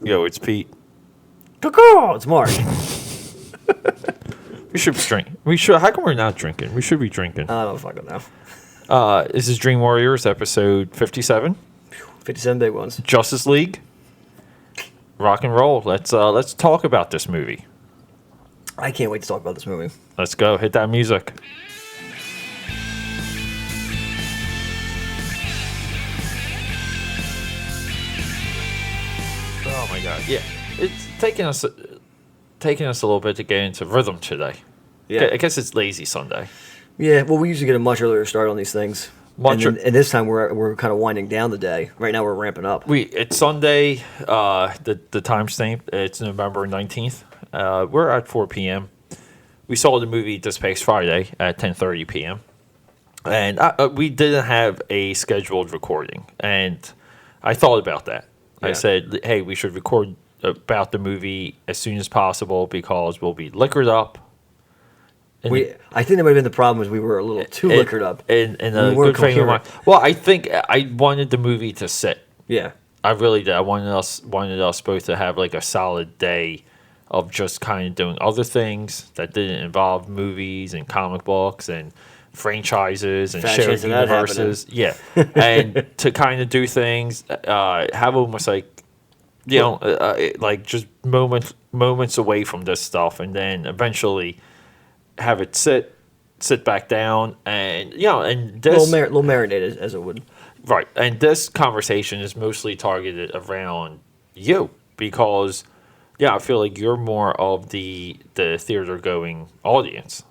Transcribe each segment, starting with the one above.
Yo, it's Pete. It's Marc. We should be drinking. We should. How come we're not drinking? We should be drinking. I don't fucking know. This is Dream Warriors episode 57. 57 big ones. Justice League. Rock and roll. Let's talk about this movie. I can't wait to talk about this movie. Let's go. Hit that music. Oh my god. Yeah. It's taking us a little bit to get into rhythm today. Yeah. I guess it's lazy Sunday. Yeah, well, we usually get a much earlier start on these things. And this time we're kind of winding down the day. Right now we're ramping up. It's Sunday. The timestamp, it's November 19th. We're at 4 p.m. We saw the movie this past Friday at 10:30 p.m. And we didn't have a scheduled recording. And I thought about that. Yeah. I said, hey, we should record about the movie as soon as possible because we'll be liquored up. I think that might have been the problem is we were a little too liquored up. And a good frame of mind. Well, I think I wanted the movie to sit. Yeah. I really did. I wanted us both to have like a solid day of just kind of doing other things that didn't involve movies and comic books and franchises and shared universes. Yeah. And to kind of do things, have almost like, like just moments away from this stuff and then eventually have it sit back down and and this little marinated as it would. Right. And this conversation is mostly targeted around you because I feel like you're more of the theater going audience.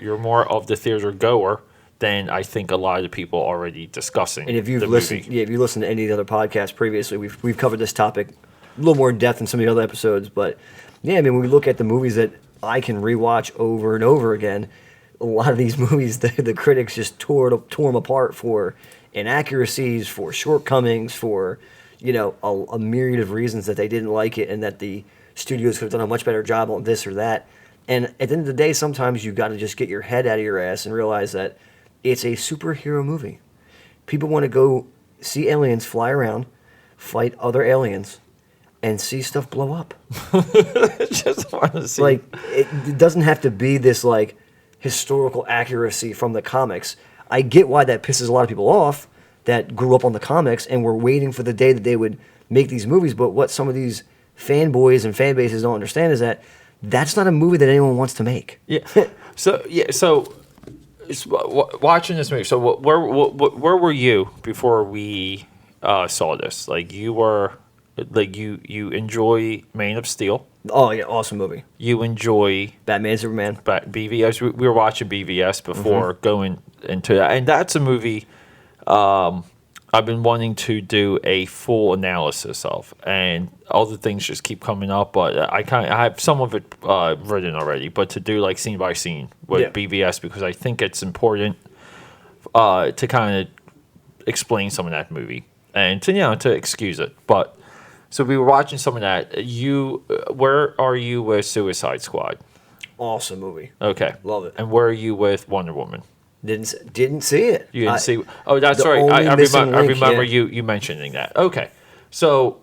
You're more of the theater goer than I think a lot of the people already discussing. And if you've listened if you listened to any of the other podcasts previously, we've covered this topic a little more in depth in some of the other episodes, but when we look at the movies that I can rewatch over and over again, a lot of these movies, the critics just tore them apart for inaccuracies, for shortcomings, for a myriad of reasons that they didn't like it and that the studios could have done a much better job on this or that. And at the end of the day, sometimes you got to just get your head out of your ass and realize that it's a superhero movie. People want to go see aliens fly around, fight other aliens, and see stuff blow up. Just want to see. Like, it doesn't have to be this, like, historical accuracy from the comics. I get why that pisses a lot of people off that grew up on the comics and were waiting for the day that they would make these movies. But what some of these fanboys and fan bases don't understand is that that's not a movie that anyone wants to make. Yeah. So watching this movie. So where were you before we saw this? Like you were. Like you enjoy Man of Steel. Oh yeah, awesome movie. You enjoy Batman, Superman. BVS. We were watching BVS before going into that, and that's a movie I've been wanting to do a full analysis of, and all the things just keep coming up. But I have some of it written already, but to do like scene by scene with BVS because I think it's important to kind of explain some of that movie and to excuse it, but. So we were watching some of that. Where are you with Suicide Squad? Awesome movie. Okay, love it. And where are you with Wonder Woman? Didn't see it. You didn't see. Oh, that's right. I remember you mentioning that. Okay, so,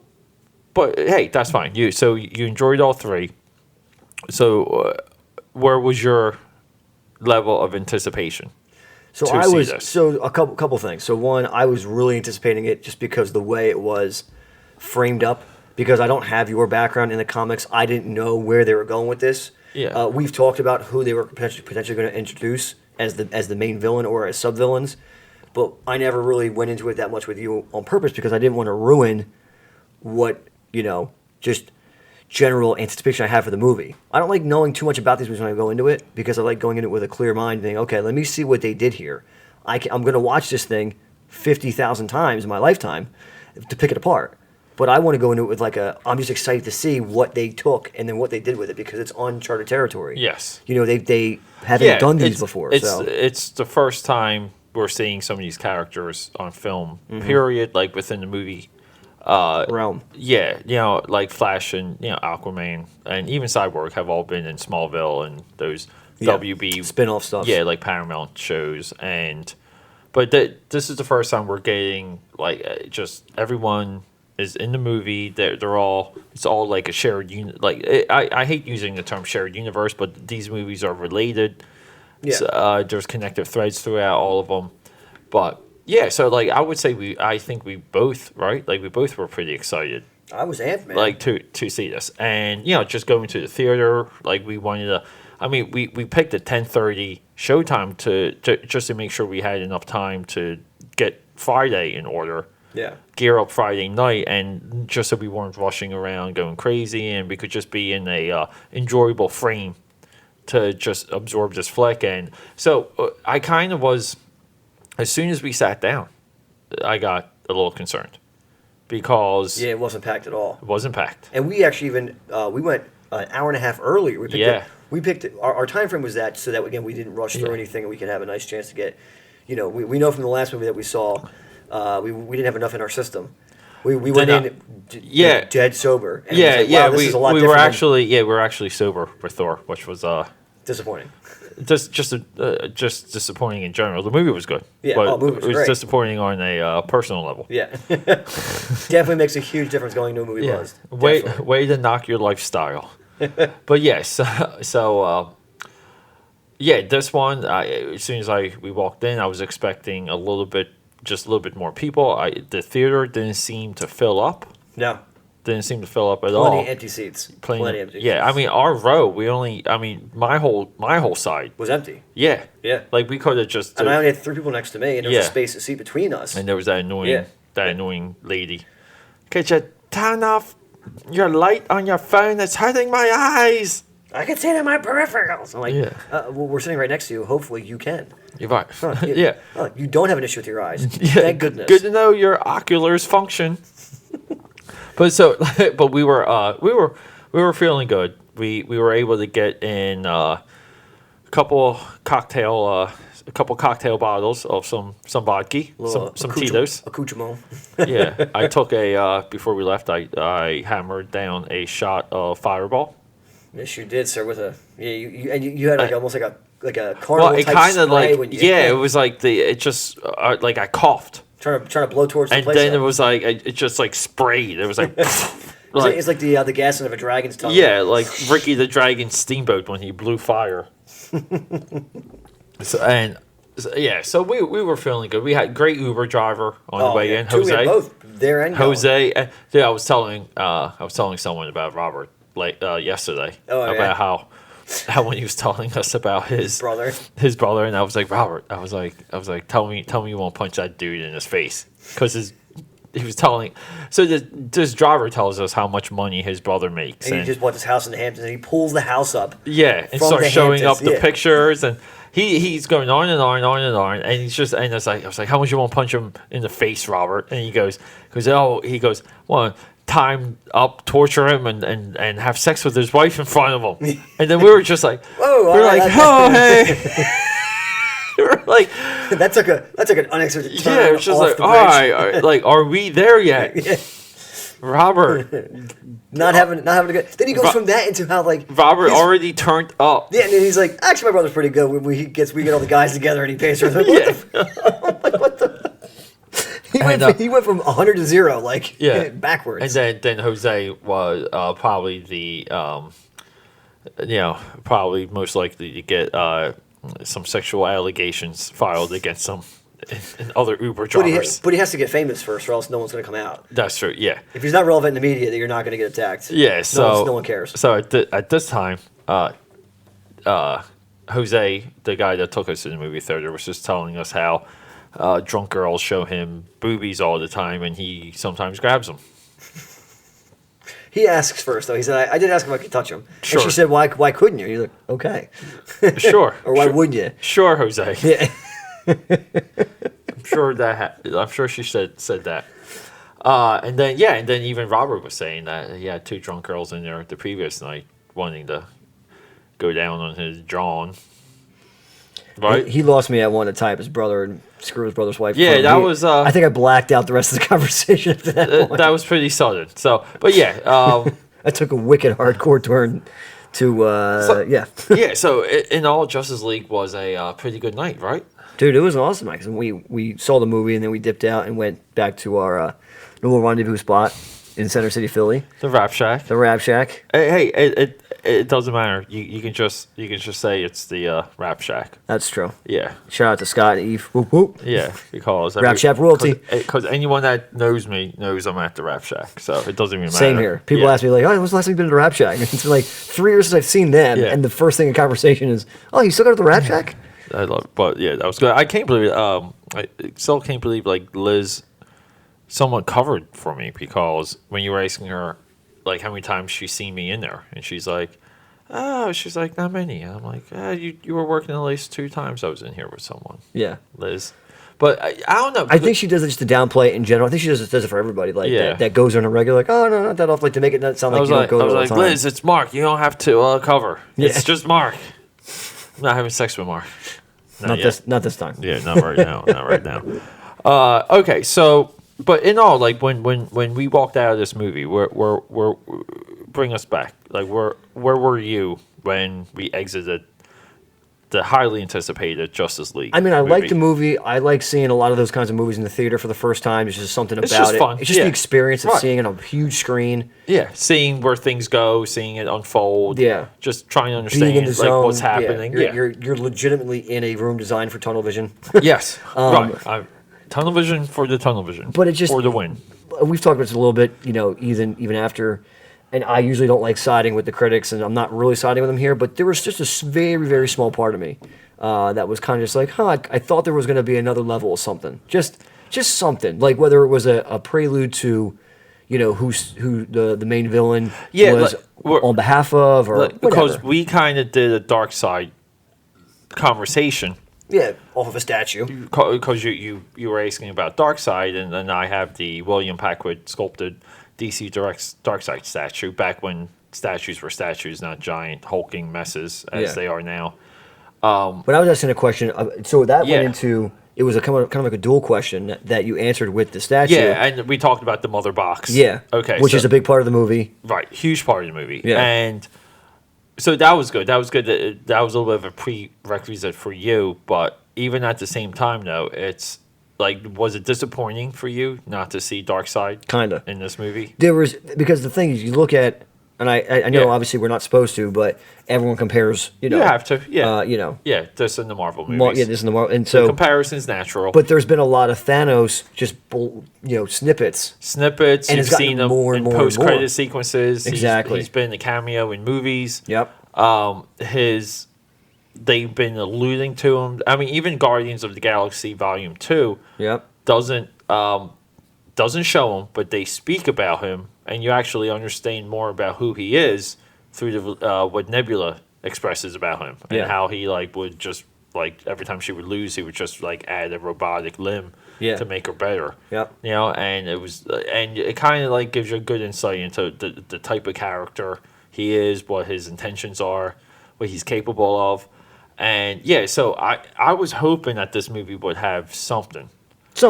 but hey, that's fine. You enjoyed all three. So, where was your level of anticipation? So a couple things. So one, I was really anticipating it just because the way it was framed up, because I don't have your background in the comics. I didn't know where they were going with this. Yeah. We've talked about who they were potentially going to introduce as the main villain or as sub-villains, but I never really went into it that much with you on purpose because I didn't want to ruin what, just general anticipation I have for the movie. I don't like knowing too much about these movies when I go into it because I like going into it with a clear mind and thinking, okay, let me see what they did here. I'm going to watch this thing 50,000 times in my lifetime to pick it apart. But I want to go into it with I'm just excited to see what they took and then what they did with it because it's uncharted territory. Yes. They haven't done these before. It's the first time we're seeing some of these characters on film, period, like within the movie realm. Yeah, like Flash and Aquaman and even Cyborg have all been in Smallville and those WB spin-off stuff. Yeah, like Paramount shows But this is the first time we're getting just everyone is in the movie. It's all like a shared unit. Like I hate using the term shared universe, but these movies are related. Yeah. So, there's connective threads throughout all of them, but yeah. So like I would say I think we both right. Like we both were pretty excited. I was amped, man. Like to see this, and just going to the theater. Like we wanted to. I mean, we picked a 10:30 showtime to just to make sure we had enough time to get Friday in order. Yeah. Gear up Friday night, and just so we weren't rushing around going crazy, and we could just be in a enjoyable frame to just absorb this flick. And so I kind of was, as soon as we sat down, I got a little concerned because Yeah, it wasn't packed at all. it wasn't packed. And we actually even we went an hour and a half earlier. We picked our time frame was that so that again we didn't rush through anything and we could have a nice chance to get, we know from the last movie that we saw, we didn't have enough in our system. We went in dead sober. And Yeah, was like, wow, this we is a lot we different were than- we were actually sober for Thor, which was disappointing. just disappointing in general. The movie was good, Yeah, but movie was it was great. disappointing on a personal level. Yeah, definitely makes a huge difference going to a movie buzz. Definitely. Way to knock your lifestyle. But yes, this one. As soon as we walked in, I was expecting just a little bit more people. The theater didn't seem to fill up. No, Didn't seem to fill up at all. plenty empty seats. Plenty empty. Yeah, I mean our row. My whole side. was empty. Yeah, Yeah. like we could have just. And I only had 3 people next to me, and there was Yeah. a space, a seat between us. And there was that annoying lady. Could you turn off your light on your phone? It's hurting my eyes. I can see it in my peripherals. I'm like, Yeah. well, we're sitting right next to you. Hopefully, you can. You're right. You- Yeah. You don't have an issue with your eyes. Yeah. Thank goodness. Good to know your oculars function. But we were feeling good. We were able to get in a couple cocktail bottles of some vodka, some Tito's. Accoutrement. Yeah, I took before we left. I hammered down a shot of Fireball. Yes, you did, sir. With you had almost like a carnival Well, it type kind of spray like when you, it was like like I coughed, trying to blow towards the and place. then up. it was like it just like sprayed. It was like It's like the gas of a dragon's tongue. yeah, like Ricky the Dragon Steamboat when he blew fire. So we were feeling good. We had great Uber driver on the way in, Two, we had Jose. both there and going. Jose, dude, I was telling someone about Robert yesterday about how when he was telling us about his brother, and I was like, Robert, I was like, tell me you won't punch that dude in his face because he was telling. So this driver tells us how much money his brother makes, and he just bought this house in the Hamptons, and he pulls the house up. Yeah, and from starts the showing up Hamptons, the pictures, and he's going on and on and on and on, and he's just and I was like, how much you won't punch him in the face, Robert? And he goes, well, time up, torture him, and have sex with his wife in front of him. And then we were just like, Whoa, we were like, oh hey. We were like, that took an unexpected turn. yeah, it was just off like, the all bridge. right, are we there yet? Robert, not having a good. Then he goes from that into how like Robert he's- already turned up. Yeah, and then he's like, actually, my brother's pretty good. When we get all the guys together and he pays for them. What the? He went from 100 to 0, like backwards. And then Jose was probably probably most likely to get some sexual allegations filed against him and other Uber drivers. But he has to get famous first, or else no one's going to come out. That's true. Yeah. If he's not relevant in the media, then you're not going to get attacked. Yeah. So no one cares. So at this time, Jose, the guy that took us to the movie theater, was just telling us how drunk girls show him boobies all the time, and he sometimes grabs them. He asks first, though. He said, I did ask if I could touch him. Sure. And she said, why couldn't you? He's like, okay. Sure. Or why wouldn't you? Sure, Jose. Yeah. I'm sure she said that. And then even Robert was saying that he had 2 drunk girls in there the previous night wanting to go down on his John. Right? He lost me at one to type his brother and screw his brother's wife. Yeah, that was. I think I blacked out the rest of the conversation after that point. That was pretty sudden. So, but yeah. I took a wicked hardcore turn to yeah. Yeah, so in all, Justice League was a pretty good night, right? Dude, it was awesome. Like, we saw the movie and then we dipped out and went back to our No more rendezvous spot in Center City, Philly. The Rap Shack. The Rap Shack. Hey, it doesn't matter. You can just say it's the Rap Shack. That's true. Yeah. Shout out to Scott and Eve. Whoop, whoop. Yeah, because Rap Shack royalty. Because anyone that knows me knows I'm at the Rap Shack, so it doesn't even matter. Same here. People ask me like, "Oh, when's the last time you've been to the Rap Shack?" It's been like 3 years since I've seen them, and the first thing in conversation is, "Oh, you still go to the Rap Shack?" I love it. But yeah, that was good. I can't believe it. I still can't believe like Liz somewhat covered for me, because when you were asking her like how many times she's seen me in there, and she's like, "Oh," she's like, "Not many." And I'm like, you were working at least 2 times I was in here with someone. Yeah, Liz. But I don't know. I think she does it just to downplay it in general. I think she does it for everybody. Like that goes on a regular. Like, oh no, not that often. Like to make it not sound like you don't go there all the time. Liz, it's Mark. You don't have to cover. Yeah. It's just Mark. I'm not having sex with Mark. Not this time. Yeah, not right now. Not right now. Okay, so but in all, like when we walked out of this movie, we're bring us back. Like where were you when we exited the highly anticipated Justice League? I mean, I like the movie. I like seeing a lot of those kinds of movies in the theater for the first time. It's just something about just it. Fun. It's just the experience of seeing it on a huge screen. Yeah, seeing where things go, seeing it unfold. Yeah, just trying to understand like what's happening. Yeah. You're legitimately in a room designed for tunnel vision. Yes, right. Tunnel vision for the tunnel vision. But it just for the win. We've talked about this a little bit. You know, even after. And I usually don't like siding with the critics, and I'm not really siding with them here. But there was just a very, very small part of me that was kind of just like, I thought there was going to be another level of something, just something, like whether it was a prelude to, you know, who the main villain was on behalf of, or because we kind of did a dark side conversation. Yeah, off of a statue. Because you were asking about Darkseid, and then I have the William Packwood sculpted DC Darkseid statue, back when statues were statues, not giant hulking messes as they are now. But I was asking a question. So that went into, it was a kind of like a dual question that you answered with the statue. Yeah, and we talked about the mother box. Yeah. Okay. Which is a big part of the movie. Right, huge part of the movie. Yeah. And so that was good. That was good. That was a little bit of a prerequisite for you. But even at the same time, though, it's like, was it disappointing for you not to see Darkseid kinda in this movie? There was, because the thing is, you look at, and I know obviously we're not supposed to, but everyone compares. You know, you have to. Yeah. You know. Yeah, this in the Marvel movies. This in the Marvel, and so the comparison's natural. But there's been a lot of Thanos just snippets. Snippets. And you've seen them in post-credit sequences. Exactly. He's been a cameo in movies. Yep. They've been alluding to him. I mean, even Guardians of the Galaxy Volume 2 doesn't show him, but they speak about him, and you actually understand more about who he is through what Nebula expresses about him, and how he would just every time she would lose, he would just add a robotic limb to make her better. Yep. You know, and it kind of gives you a good insight into the type of character he is, what his intentions are, what he's capable of. And so I was hoping that this movie would have something just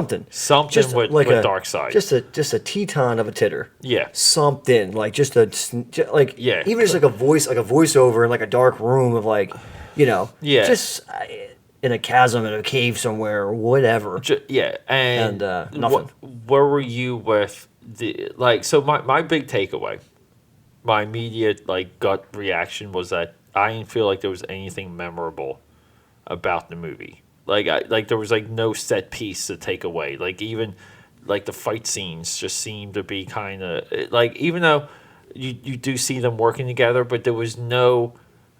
with Darkseid, just a teton of a titter. Yeah, something even just a voiceover in a dark room of just in a chasm in a cave somewhere or whatever. And nothing. Where were you with the So my big takeaway, my immediate gut reaction was that I didn't feel like there was anything memorable about the movie. There was no set piece to take away. Even the fight scenes just seemed to be kind of even though you do see them working together, but there was no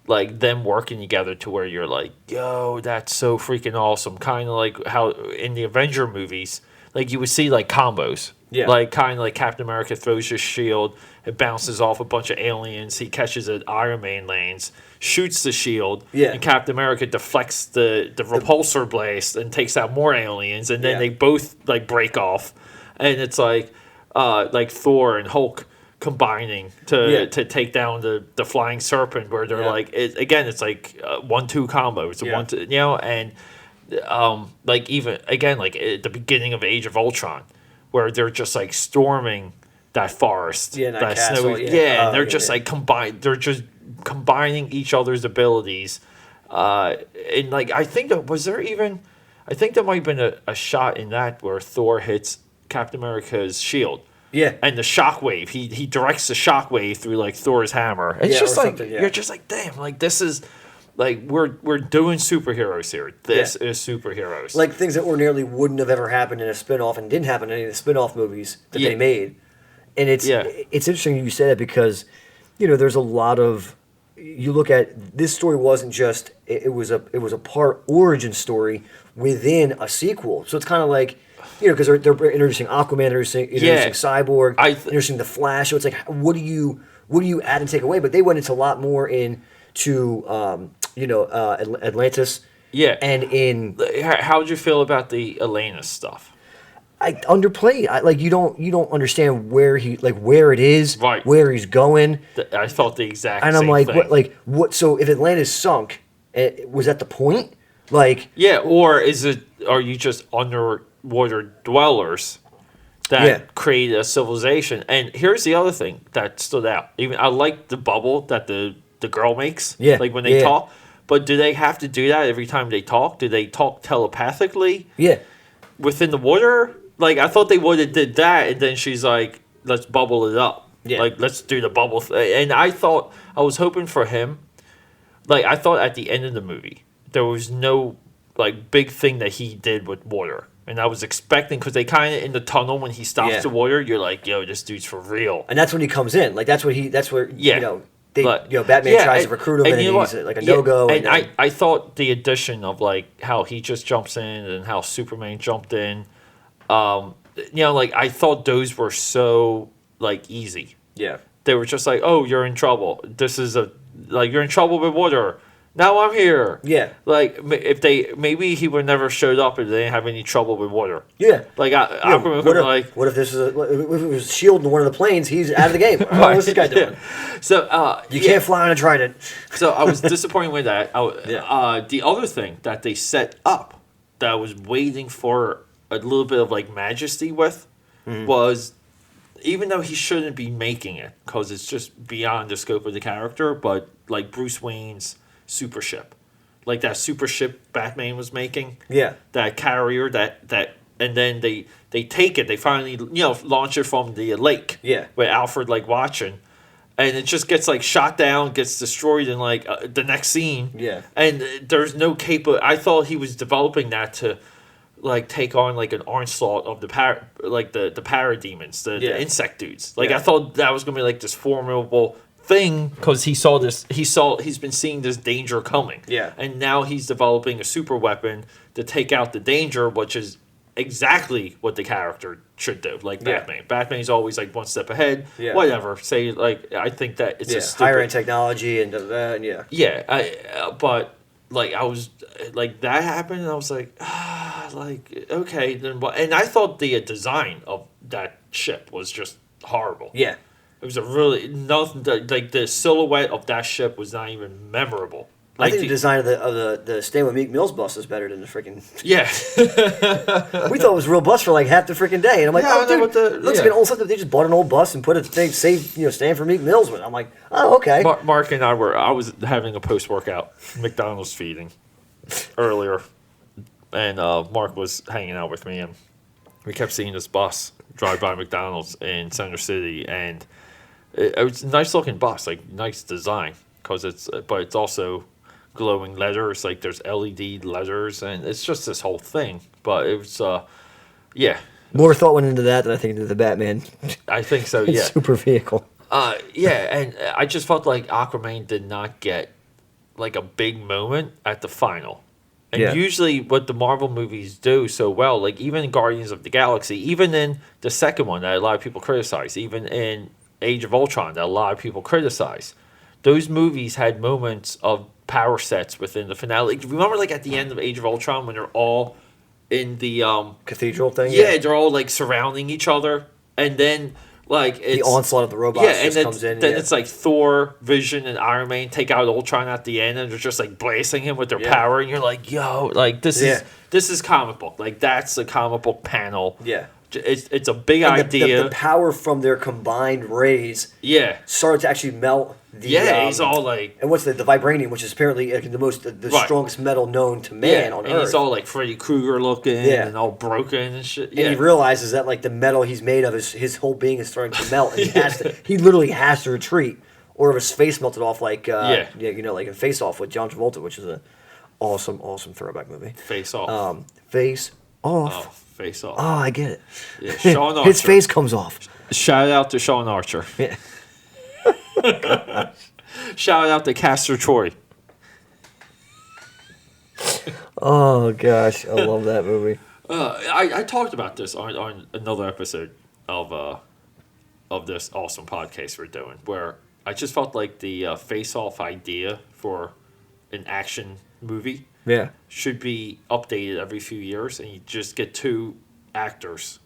them working together to where you're yo, that's so freaking awesome. Kind of how in the Avenger movies, you would see combos. Yeah. Kind of Captain America throws his shield, it bounces off a bunch of aliens, he catches it, Iron Man lands, shoots the shield, and Captain America deflects the repulsor blast and takes out more aliens, and then they both break off, and it's Thor and Hulk combining to take down the flying serpent, where they're it's 1-2 combo. It's a 1-2, and even again at the beginning of Age of Ultron, where they're just storming that forest, that castle, snowy, and they're just combined. They're just combining each other's abilities, and I think that there might have been a shot in that where Thor hits Captain America's shield. Yeah. And the shockwave, he directs the shockwave through like Thor's hammer. It's just like you're just like, damn, like this is like we're doing superheroes here. This is superheroes. Like things that ordinarily wouldn't have ever happened in a spin-off and didn't happen in any of the spin-off movies that they made. And it's interesting you say that because, there's a lot of you look at this story wasn't just it was a part origin story within a sequel. So it's kind of like because they're introducing Aquaman, introducing Cyborg, introducing the Flash. So it's like what do you add and take away? But they went into a lot more into Atlantis. Yeah. And how would you feel about the Elena stuff? I underplayed. You don't understand where it is, right? Where he's going. I thought the exact. And I'm like, thing. what? So if Atlantis sunk, was that the point? Or is it? Are you just underwater dwellers that create a civilization? And here's the other thing that stood out. Even I like the bubble that the girl makes. Yeah. Like when they talk. But do they have to do that every time they talk? Do they talk telepathically? Yeah. Within the water? Like, I thought they would have did that, and then she's like, let's bubble it up. Yeah. Like, let's do the bubble thing. And I was hoping for him. Like, I thought at the end of the movie, there was no, big thing that he did with water. And I was expecting, because they kind of, in the tunnel, when he stops the water, you're like, yo, this dude's for real. And that's when he comes in. Batman tries to recruit him, and he's like a no-go. And I thought the addition of, how he just jumps in and how Superman jumped in, I thought those were so, easy. Yeah. They were just like, oh, you're in trouble. This is you're in trouble with water. Now I'm here. Yeah. Maybe he would never showed up if they didn't have any trouble with water. Yeah. What if this is if it was S.H.I.E.L.D. in one of the planes, he's out of the game. What's this guy doing? So, you can't fly on a trident. So I was disappointed with that. The other thing that they set up that I was waiting for a little bit of majesty with was, even though he shouldn't be making it because it's just beyond the scope of the character, but Bruce Wayne's super ship, that super ship Batman was making, that carrier that and then they take it, they finally launch it from the lake, with Alfred watching. And it just gets shot down, gets destroyed in the next scene. Yeah. And there's no I thought he was developing that to take on an onslaught of the parademons, the insect dudes. I thought that was gonna be this formidable thing because he's been seeing this danger coming. Yeah. And now he's developing a super weapon to take out the danger, which is exactly what the character should do. Batman. Batman's always one step ahead. Yeah. Whatever. Say I think that it's a stupid, higher end technology and that. Yeah. Yeah. But I was that happened and I was okay then. And I thought the design of that ship was just horrible. Yeah. It was a really nothing. The silhouette of that ship was not even memorable. I think the design of the Stay With Meek Mill's bus is better than the freaking. Yeah. We thought it was a real bus for half the freaking day, and I'm like, looks like an old stuff. They just bought an old bus and put a thing, stand for Meek Mill's with. I'm like, oh, okay. Mark and I was having a post workout McDonald's feeding earlier, and Mark was hanging out with me, and we kept seeing this bus drive by McDonald's in Center City, and it was a nice looking bus, nice design, but it's also glowing letters, there's LED letters, and it's just this whole thing. But it was, more thought went into that than I think into the Batman. I think so. Yeah. Super vehicle. And I just felt like Aquaman did not get a big moment at the final. And usually what the Marvel movies do so well, even in Guardians of the Galaxy, even in the second one that a lot of people criticize, even in Age of Ultron that a lot of people criticize, those movies had moments of power sets within the finale. Remember at the end of Age of Ultron when they're all in the cathedral thing? Yeah, they're all surrounding each other, and then it's the onslaught of the robots comes in. Then it's Thor, Vision, and Iron Man take out Ultron at the end, and they're just blasting him with their power, and you're yo, this is comic book. That's a comic book panel. Yeah. It's a big And idea. the power from their combined rays Yeah. started to actually melt the. Yeah, he's all like. And what's the vibranium, which is apparently the Right. strongest metal known to man on and Earth. he's all like Freddy Krueger looking and all broken and shit. Yeah. And he realizes that like the metal he's made of, his whole being is starting to melt, and he literally has to retreat, or if his face melted off, like like in Face Off with John Travolta, which is a awesome throwback movie. Face Off. Face Off. Oh, Face Off. Oh, I get it. Yeah, Sean Archer. His face comes off. Shout out to Sean Archer. Yeah. Shout out to Castor Troy. Oh gosh, I love that movie. I talked about this on another episode of this awesome podcast we're doing, where I just felt like the face-off idea for an action movie should be updated every few years, and you just get two actors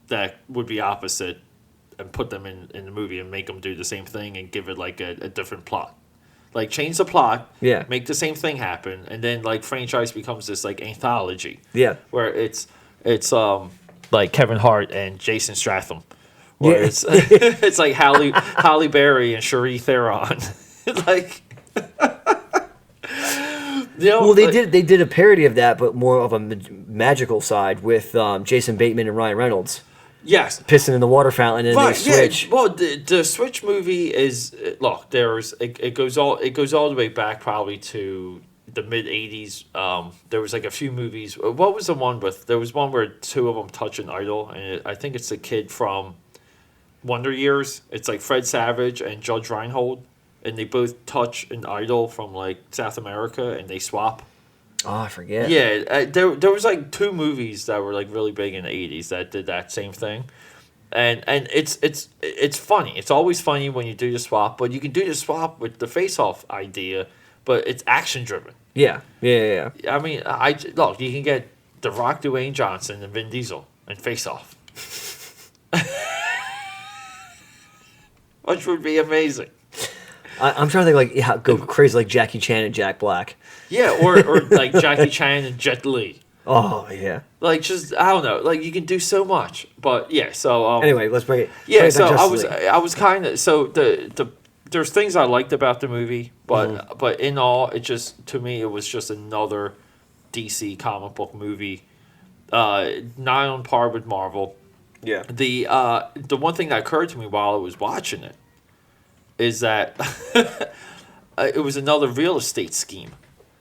that would be opposite and put them in the movie and make them do the same thing and give it like a different plot. Like change the plot, make the same thing happen, and then like franchise becomes this like anthology. Yeah. Where it's like Kevin Hart and Jason Statham. Where it's like Halle Berry and Charlize Theron. Like well, they did a parody of that, but more of a magical side with Jason Bateman and Ryan Reynolds. Yes, pissing in the water fountain and they switch. Yeah. Well, the Switch movie is look. It goes all the way back probably to the mid '80s. There was like a few movies. What was the one with? There was one where two of them touch an idol, and I think it's the kid from Wonder Years. It's like Fred Savage and Judge Reinhold, and they both touch an idol from like South America, and they swap. Oh, I forget. Yeah, there was like two movies that were like really big in the '80s that did that same thing, and it's funny. It's always funny when you do the swap, but you can do the swap with the face-off idea, but it's action driven. Yeah. I mean, look, you can get The Rock, Dwayne Johnson, and Vin Diesel and Face Off, which would be amazing. I'm trying to think go crazy like Jackie Chan and Jack Black. Yeah, or like Jackie Chan and Jet Li. Oh yeah. Like just I don't know. Like you can do so much, but yeah. So anyway, let's bring it. Yeah. So I was kind of so there's things I liked about the movie, but in all, it just to me it was just another DC comic book movie, not on par with Marvel. Yeah. The one thing that occurred to me while I was watching it is that it was another real estate scheme.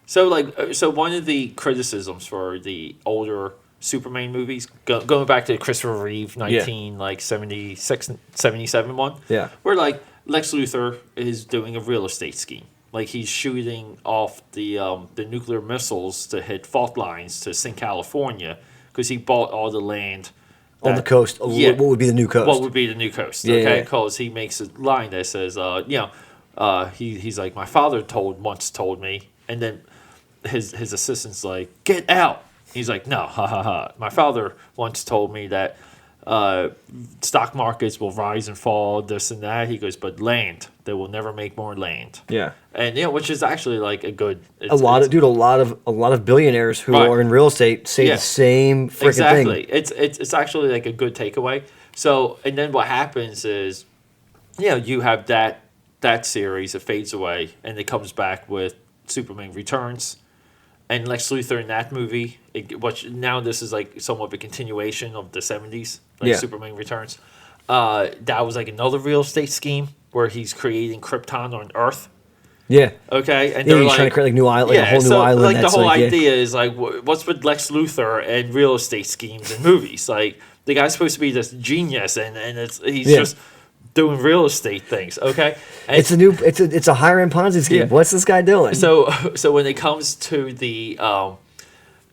So one of the criticisms for the older Superman movies, going back to Christopher Reeve 76, 77 one, where like Lex Luthor is doing a real estate scheme. Like he's shooting off the nuclear missiles to hit fault lines to sink California because he bought all the land on the coast. What would be the new coast? What would be the new coast? Because he makes a line that says, he's like, my father once told me, and then his assistant's like, get out. He's like, no, ha ha ha. My father once told me that stock markets will rise and fall, this and that. He goes, but land, they will never make more land. Yeah. And which is actually like a good. A lot of billionaires who are in real estate say the same freaking thing. Exactly. It's actually like a good takeaway. So and then what happens is, you have that series, it fades away, and it comes back with Superman Returns, and Lex Luthor in that movie. Which now this is like somewhat of a continuation of the '70s, like Superman Returns. That was like another real estate scheme where he's creating Krypton on Earth. Yeah. Okay. And he's trying to create like new island, a whole new island. Like the whole idea is like, what's with Lex Luthor and real estate schemes in movies? Like the guy's supposed to be this genius, and he's just doing real estate things. Okay. And it's a higher end Ponzi scheme. What's this guy doing? So when it comes to the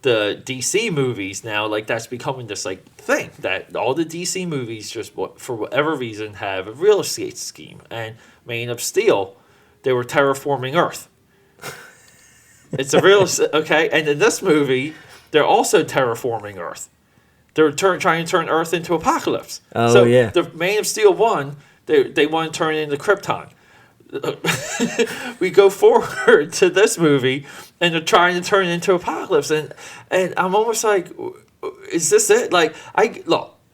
DC movies now, like that's becoming this like thing that all the DC movies just for whatever reason have a real estate scheme. And Man of Steel, they were terraforming Earth. It's a real okay. And in this movie, they're also terraforming Earth. They're trying to turn Earth into Apocalypse. Oh so yeah. The Man of Steel 1, they want to turn it into Krypton. We go forward to this movie, and they're trying to turn it into Apocalypse, and I'm almost like, is this it? Like,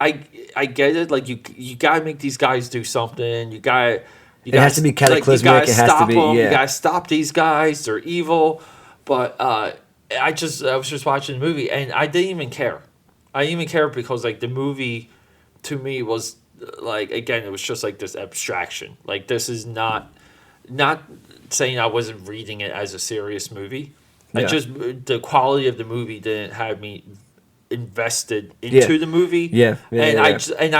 I get it. Like you gotta make these guys do something. It has to be cataclysmic. Like, it has to be. them. Yeah. You gotta stop these guys. They're evil. But I was just watching the movie and I didn't even care. I didn't even care because like the movie to me was like, again, it was just like this abstraction. Like this is not saying I wasn't reading it as a serious movie. Yeah. The quality of the movie didn't have me invested into the movie. And I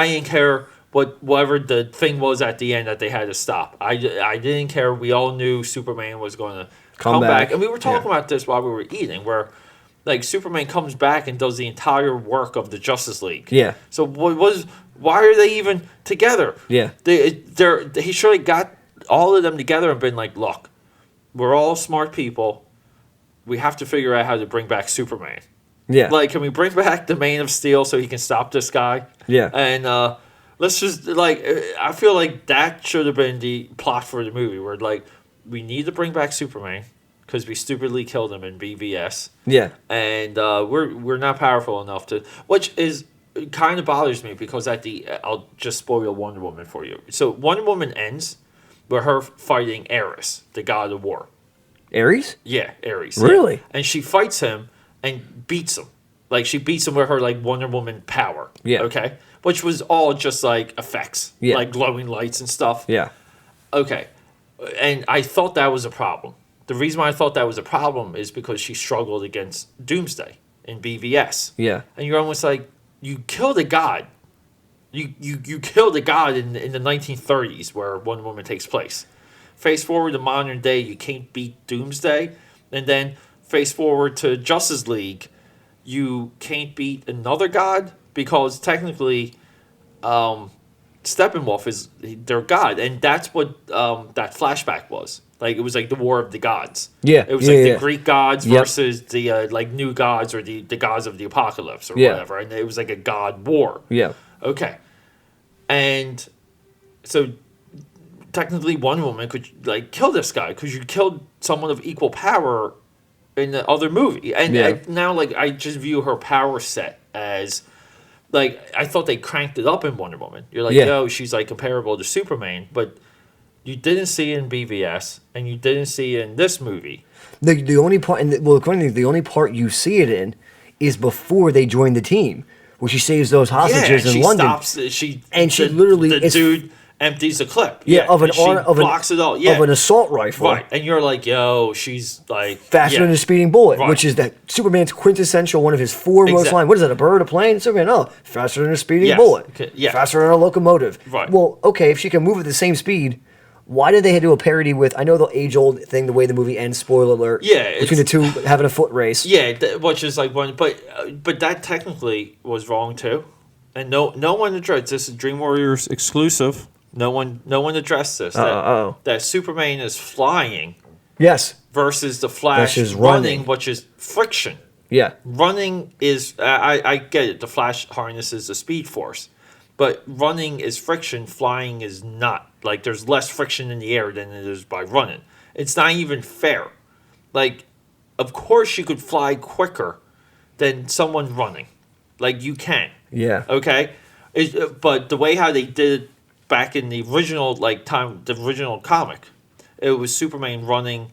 didn't care whatever the thing was at the end that they had to stop. I didn't care. We all knew Superman was going to come back. And we were talking about this while we were eating, where like Superman comes back and does the entire work of the Justice League. Yeah. So why are they even together? Yeah. He surely got all of them together and been like, look, we're all smart people. We have to figure out how to bring back Superman. Yeah. Like, can we bring back the Man of Steel so he can stop this guy? Yeah. And let's just, like, I feel like that should have been the plot for the movie, where, like, we need to bring back Superman because we stupidly killed him in BVS. Yeah. And we're not powerful enough to, which is, it kind of bothers me because I'll just spoil Wonder Woman for you. So Wonder Woman ends with her fighting Ares, the god of war. Ares? Yeah, Ares. Really? Yeah. And she fights him and beats him. Like, she beats him with her, like, Wonder Woman power. Yeah. Okay? Which was all just, like, effects. Yeah. Like, glowing lights and stuff. Yeah. Okay. And I thought that was a problem. The reason why I thought that was a problem is because she struggled against Doomsday in BVS. Yeah. And you're almost like, you killed a god. You killed a god in the 1930s where Wonder Woman takes place. Face forward to modern day, you can't beat Doomsday. And then face forward to Justice League, you can't beat another god because technically Steppenwolf is their god. And that's what that flashback was. Like, it was like the War of the Gods. Yeah. It was the Greek gods versus the like new gods or the gods of the apocalypse or whatever. And it was like a god war. Yeah. Okay. And so technically Wonder Woman could like kill this guy because you killed someone of equal power in the other movie. And now like I just view her power set as like, I thought they cranked it up in Wonder Woman. You're like, yo, she's like comparable to Superman, but you didn't see it in BVS and you didn't see it in this movie. The only part, according to the only part you see it in is before they join the team, where she saves those hostages in London. She literally the dude empties the clip. Of an blocks it all. of an assault rifle. Right, and you're like, yo, she's like faster than a speeding bullet, right. which is that Superman's quintessential, one of his foremost lines. What is that? A bird, a plane? Superman? Oh, faster than a speeding bullet. Faster than a locomotive. Right. Well, okay, if she can move at the same speed, why did they do a parody with? I know the age-old thing, the way the movie ends. Spoiler alert. Yeah, between the two having a foot race. Yeah, which is like one, but that technically was wrong too, and no one addressed this. Is Dream Warriors exclusive. No one addressed this. That Superman is flying. Yes. Versus the Flash is running, which is friction. Yeah. Running is I get it. The Flash harnesses the Speed Force, but running is friction. Flying is not. Like, there's less friction in the air than it is by running. It's not even fair. Like, of course you could fly quicker than someone running. Like, you can. Yeah. Okay? But the way how they did it back in the original, the original comic, it was Superman running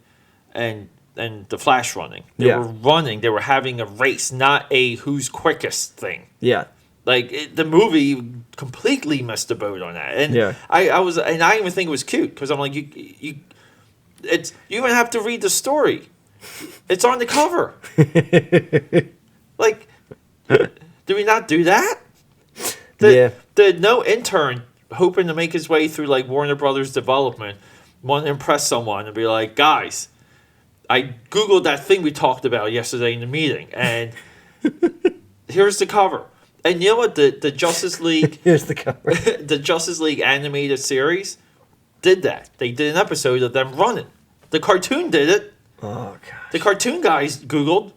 and the Flash running. They were running. They were having a race, not a who's quickest thing. Yeah. Like, the movie completely missed the boat on that, and I didn't even think it was cute because I'm like, you even have to read the story. It's on the cover. Like, did we not do that? Did no intern hoping to make his way through like Warner Brothers development want to impress someone and be like, guys, I googled that thing we talked about yesterday in the meeting, and here's the cover. And you know what? The Justice League here's the cover. The Justice League animated series did that. They did an episode of them running. The cartoon did it. Oh god. The cartoon guys Googled.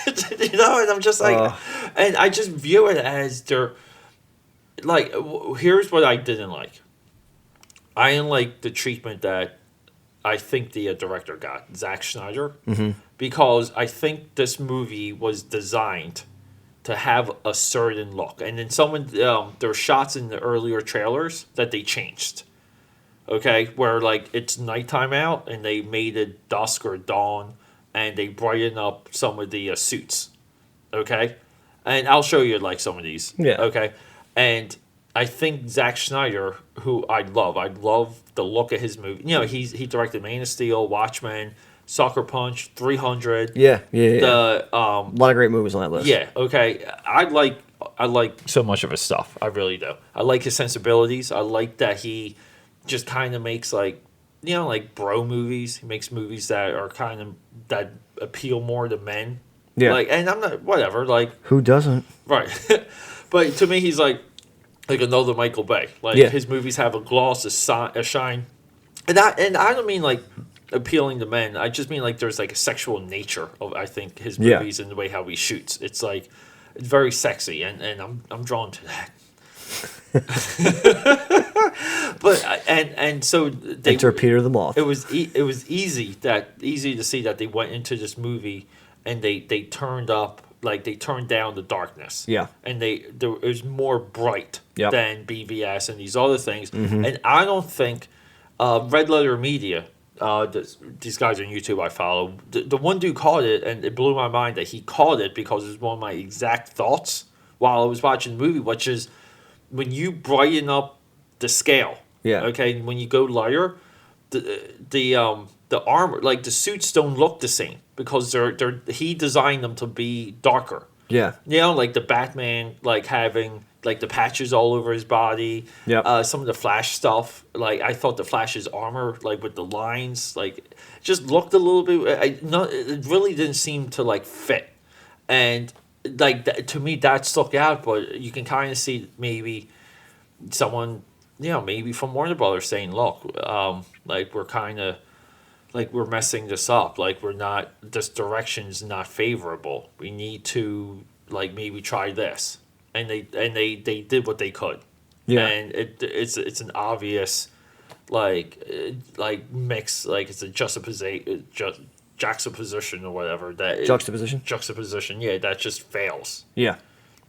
And I'm just like, and I just view it as they're like. Here's what I didn't like. I didn't like the treatment that I think the director got, Zack Snyder, because I think this movie was designed to have a certain look. And then there were shots in the earlier trailers that they changed. Okay, where like it's nighttime out and they made it dusk or dawn, and they brighten up some of the suits. Okay, and I'll show you like some of these. Yeah. Okay, and I think Zack Snyder, who I love the look of his movie. You know, he directed Man of Steel, Watchmen, Sucker Punch, 300. Yeah. The a lot of great movies on that list. Yeah. Okay, I like so much of his stuff. I really do. I like his sensibilities. I like that he just kind of makes like, you know, like bro movies. He makes movies that are kind of that appeal more to men. Yeah. Like, and I'm not whatever. Like, who doesn't? right. But to me, he's like another Michael Bay. Like his movies have a gloss, a shine, and I don't mean like appealing to men. I just mean like there's like a sexual nature of I think his movies and the way how he shoots. It's like it's very sexy, and I'm drawn to that. But and so they Enter Peter the Moth. It was easy to see that they went into this movie and they turned up like they turned down the darkness. Yeah. And it was more bright than BVS and these other things. Mm-hmm. And I don't think Red Letter Media, these guys on YouTube I follow, the one dude called it, and it blew my mind that he called it because it was one of my exact thoughts while I was watching the movie, which is when you brighten up the scale. Yeah. Okay. When you go lighter, the armor, like the suits, don't look the same because he designed them to be darker. Yeah. You know, like the Batman, like having like the patches all over his body. Yeah. Some of the Flash stuff, like I thought the Flash's armor, like with the lines, like just looked a little bit. It really didn't seem to like fit, and like to me that stuck out. But you can kind of see maybe someone, you know, maybe from Warner Brothers saying, "Look, like we're kind of." Like we're messing this up. Like this direction's not favorable. We need to like maybe try this, and they did what they could. Yeah. And it's an obvious like mix, like it's a juxtaposition or whatever that juxtaposition. Yeah, that just fails. Yeah.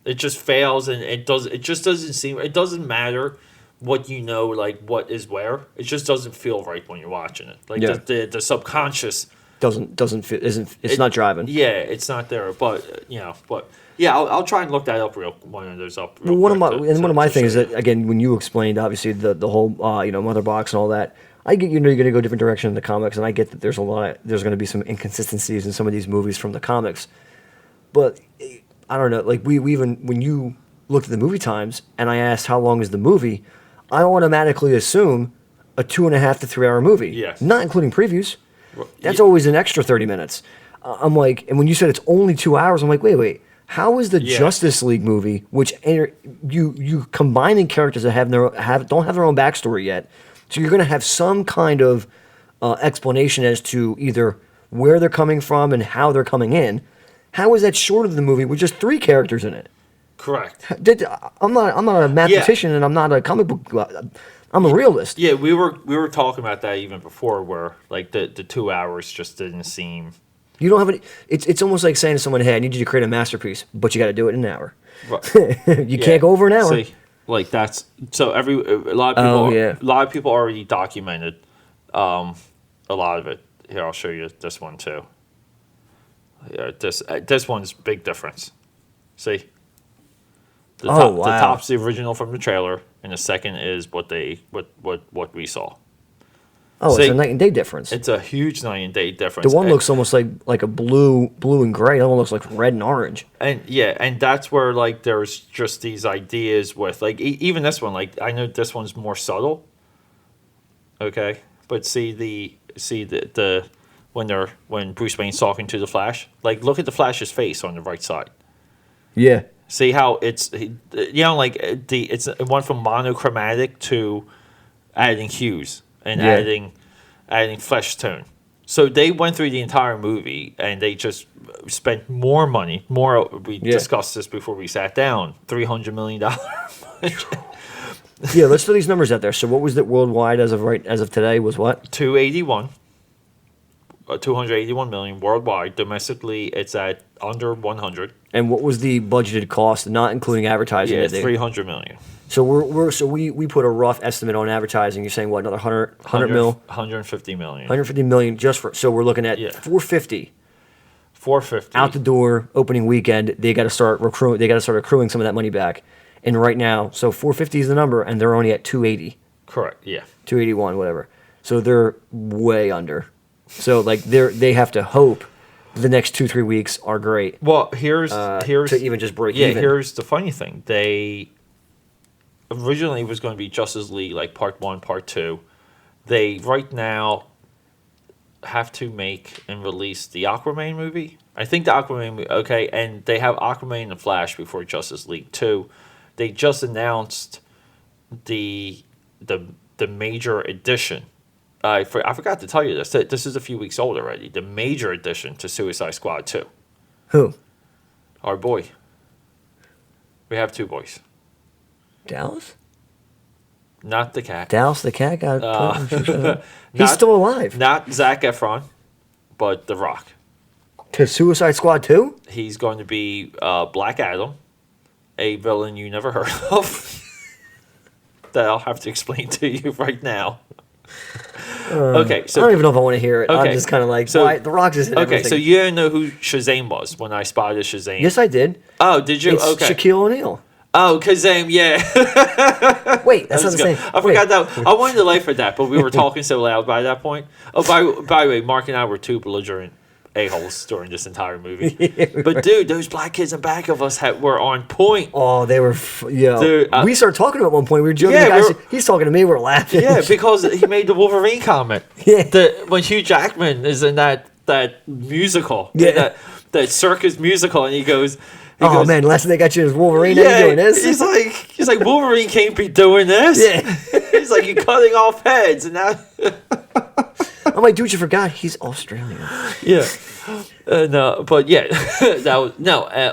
It just fails, and it just doesn't seem. It doesn't matter what you know, like what is where. It just doesn't feel right when you're watching it. Like the subconscious doesn't fit. It's not driving. Yeah, it's not there. But I'll try and look that up one of those up. Well, one of my things that again, when you explained obviously the whole Mother Box and all that, I get you're going to go a different direction in the comics, and I get that there's going to be some inconsistencies in some of these movies from the comics, but I don't know. Like we even when you looked at the movie times, and I asked how long is the movie. I automatically assume a 2.5 to 3 hour movie. Yes. Not including previews. That's always an extra 30 minutes. I'm like, and when you said it's only 2 hours, I'm like, wait. How is the Justice League movie, which you combining characters that don't have their own backstory yet, so you're going to have some kind of explanation as to either where they're coming from and how they're coming in. How is that short of the movie with just 3 characters in it? Correct. I'm not a mathematician and I'm not a comic book. I'm a realist. Yeah, we were talking about that even before, where like the 2 hours just didn't seem. You don't have any. It's almost like saying to someone, "Hey, I need you to create a masterpiece, but you got to do it in an hour." Right. You can't go over an hour. See, like that's so a lot of people already documented a lot of it. Here, I'll show you this one too. Yeah, this one's big difference. See. The top's the original from the trailer, and the second is what we saw. Oh, it's a night and day difference. It's a huge night and day difference. The one looks almost like a blue and gray. The other one looks like red and orange. And that's where like there's just these ideas with like even this one. Like I know this one's more subtle. Okay, but see the when Bruce Wayne's talking to the Flash. Like look at the Flash's face on the right side. Yeah. See how it's like it went from monochromatic to adding hues and adding flesh tone. So they went through the entire movie and they just spent more money. We discussed this before we sat down. $300 million. Yeah, let's throw these numbers out there. So what was it worldwide as of today? Was what? 281 million worldwide. Domestically, it's at under 100. And what was the budgeted cost, not including advertising? Yeah, 300 million. So we put a rough estimate on advertising. You're saying what, another 100 mil? 150 million. 150 million just for, so we're looking at Yeah. 450 450 out the door opening weekend. They got to start accruing some of that money back. And right now, so 450 is the number, and they're only at 280, Correct. Yeah. 281, whatever. So they're way under. So like they have to hope the next 2-3 weeks are great. Well, here's to even just break yeah. even. Here's the funny thing. They originally was going to be Justice League, like part 1, part 2. They right now have to make and release the Aquaman movie. I think the Aquaman movie, okay, and they have Aquaman and Flash before Justice League 2. They just announced the major edition. I forgot to tell you this. This is a few weeks old already. The major edition to Suicide Squad 2. Who? Our boy. We have 2 boys. Dallas? Not the cat. Dallas the cat got he's still alive. Not Zac Efron, but The Rock. To Suicide Squad 2? He's going to be Black Adam, a villain you never heard of. That I'll have to explain to you right now. Okay, so I don't even know if I want to hear it. Okay, I'm just kind of like, so- why? The Rock is in okay, everything. so you didn't know who Shazam was when I spotted Shazam. Yes, I did. Oh, did you? It's Okay. Shaquille O'Neal. Oh, Kazam, yeah. Wait, that's not the same. I forgot that. I wanted to laugh for that, but we were talking so loud by that point. Oh, by the way, Mark and I were 2 belligerent a-holes during this entire movie. But dude, those black kids in back of us were on point. Oh, they were, Dude, we started talking about one point. We were joking. Yeah, Guys, he's talking to me. We're laughing. Yeah, because he made the Wolverine comment. Yeah. When Hugh Jackman is in that musical. Yeah. That circus musical, and he goes... Oh man, last thing they got you is Wolverine. Yeah, doing this. He's like Wolverine can't be doing this. Yeah. He's like, you're cutting off heads, and now I'm like, dude, you forgot he's Australian. yeah, no, but yeah,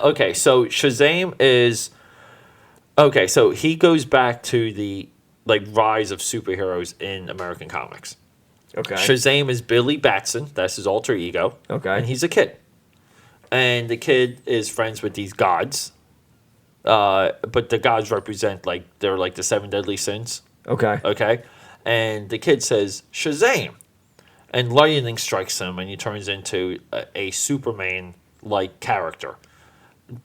okay. So Shazam is okay. So he goes back to the rise of superheroes in American comics. Okay. Shazam is Billy Batson. That's his alter ego. Okay. And he's a kid. And the kid is friends with these gods. But the gods represent, they're like the 7 deadly sins. Okay. Okay? And the kid says, Shazam! And lightning strikes him, and he turns into a Superman-like character.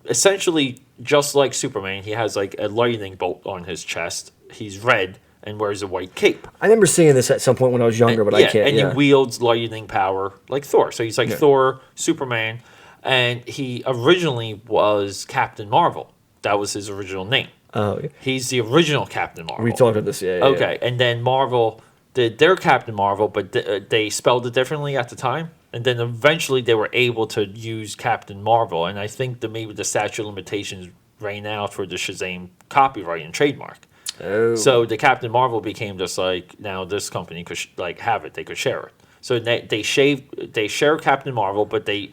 Essentially, just like Superman, he has, a lightning bolt on his chest. He's red and wears a white cape. I remember seeing this at some point when I was younger, but I can't. And he wields lightning power like Thor. So he's like Thor, Superman... And he originally was Captain Marvel. That was his original name. Oh, yeah. He's the original Captain Marvel. We talked about this, yeah. Okay, and then Marvel did their Captain Marvel, but they spelled it differently at the time. And then eventually they were able to use Captain Marvel. And I think that maybe the statute of limitations ran out for the Shazam copyright and trademark. Oh. So the Captain Marvel became just now this company could have it. They could share it. So they share Captain Marvel, but they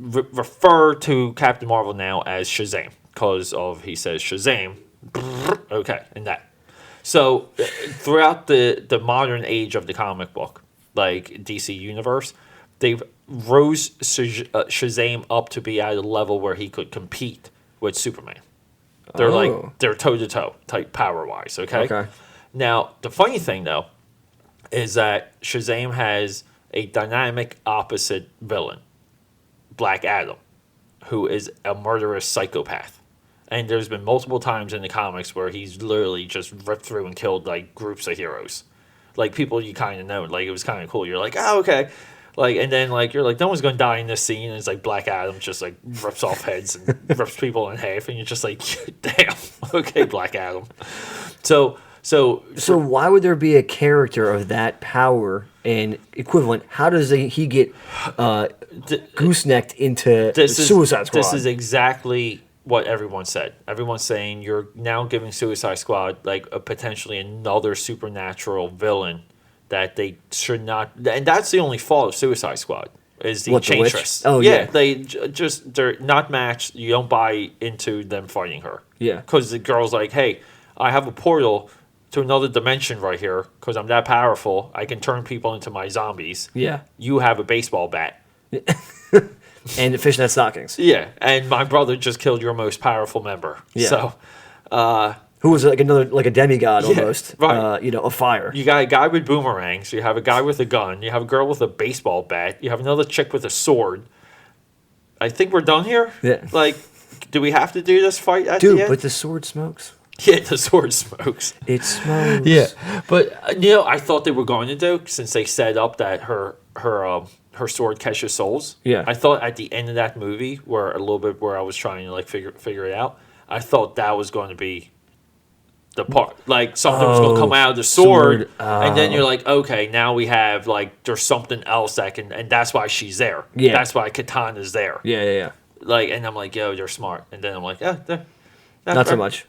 refer to Captain Marvel now as Shazam because he says Shazam. Okay, and that. So throughout the modern age of the comic book, like DC Universe, they've rose Shazam up to be at a level where he could compete with Superman. They're they're toe-to-toe type power-wise, okay? Now, the funny thing, though, is that Shazam has a dynamic opposite villain. Black Adam, who is a murderous psychopath. And there's been multiple times in the comics where he's literally just ripped through and killed groups of heroes. People you kind of know, it was kind of cool. You're like, oh, okay. And then you're like, no one's going to die in this scene. And it's Black Adam just rips off heads and rips people in half. And you're just like, damn, okay, Black Adam. So why would there be a character of that power and equivalent? How does he get goosenecked into Suicide Squad? This is exactly what everyone said. Everyone's saying you're now giving Suicide Squad potentially another supernatural villain that they should not. And that's the only fault of Suicide Squad is the Enchantress. Oh yeah, they're not matched. You don't buy into them fighting her. Yeah, because the girl's like, hey, I have a portal to another dimension right here because I'm that powerful. I can turn people into my zombies. Yeah. You have a baseball bat. And fishnet stockings. Yeah, and my brother just killed your most powerful member. Yeah. So, Who was like a demigod Yeah, almost. right. Of fire. you got a guy with boomerangs. You have a guy with a gun. You have a girl with a baseball bat. You have another chick with a sword. I think we're done here. Yeah. Like, do we have to do this fight at Dude, the end? but the sword smokes. Yeah, the sword smokes. It smokes. Yeah, but I thought they were going to do, since they set up that her sword catches souls. Yeah. I thought at the end of that movie, where I was trying to like figure it out, I thought that was going to be the part, like something was going to come out of the sword, and then you're like, okay, now we have like there's something else that can, and that's why she's there. Yeah. That's why Katana's there. Yeah. Like, and I'm like, yo, you're smart, and then I'm like, they're Not so much.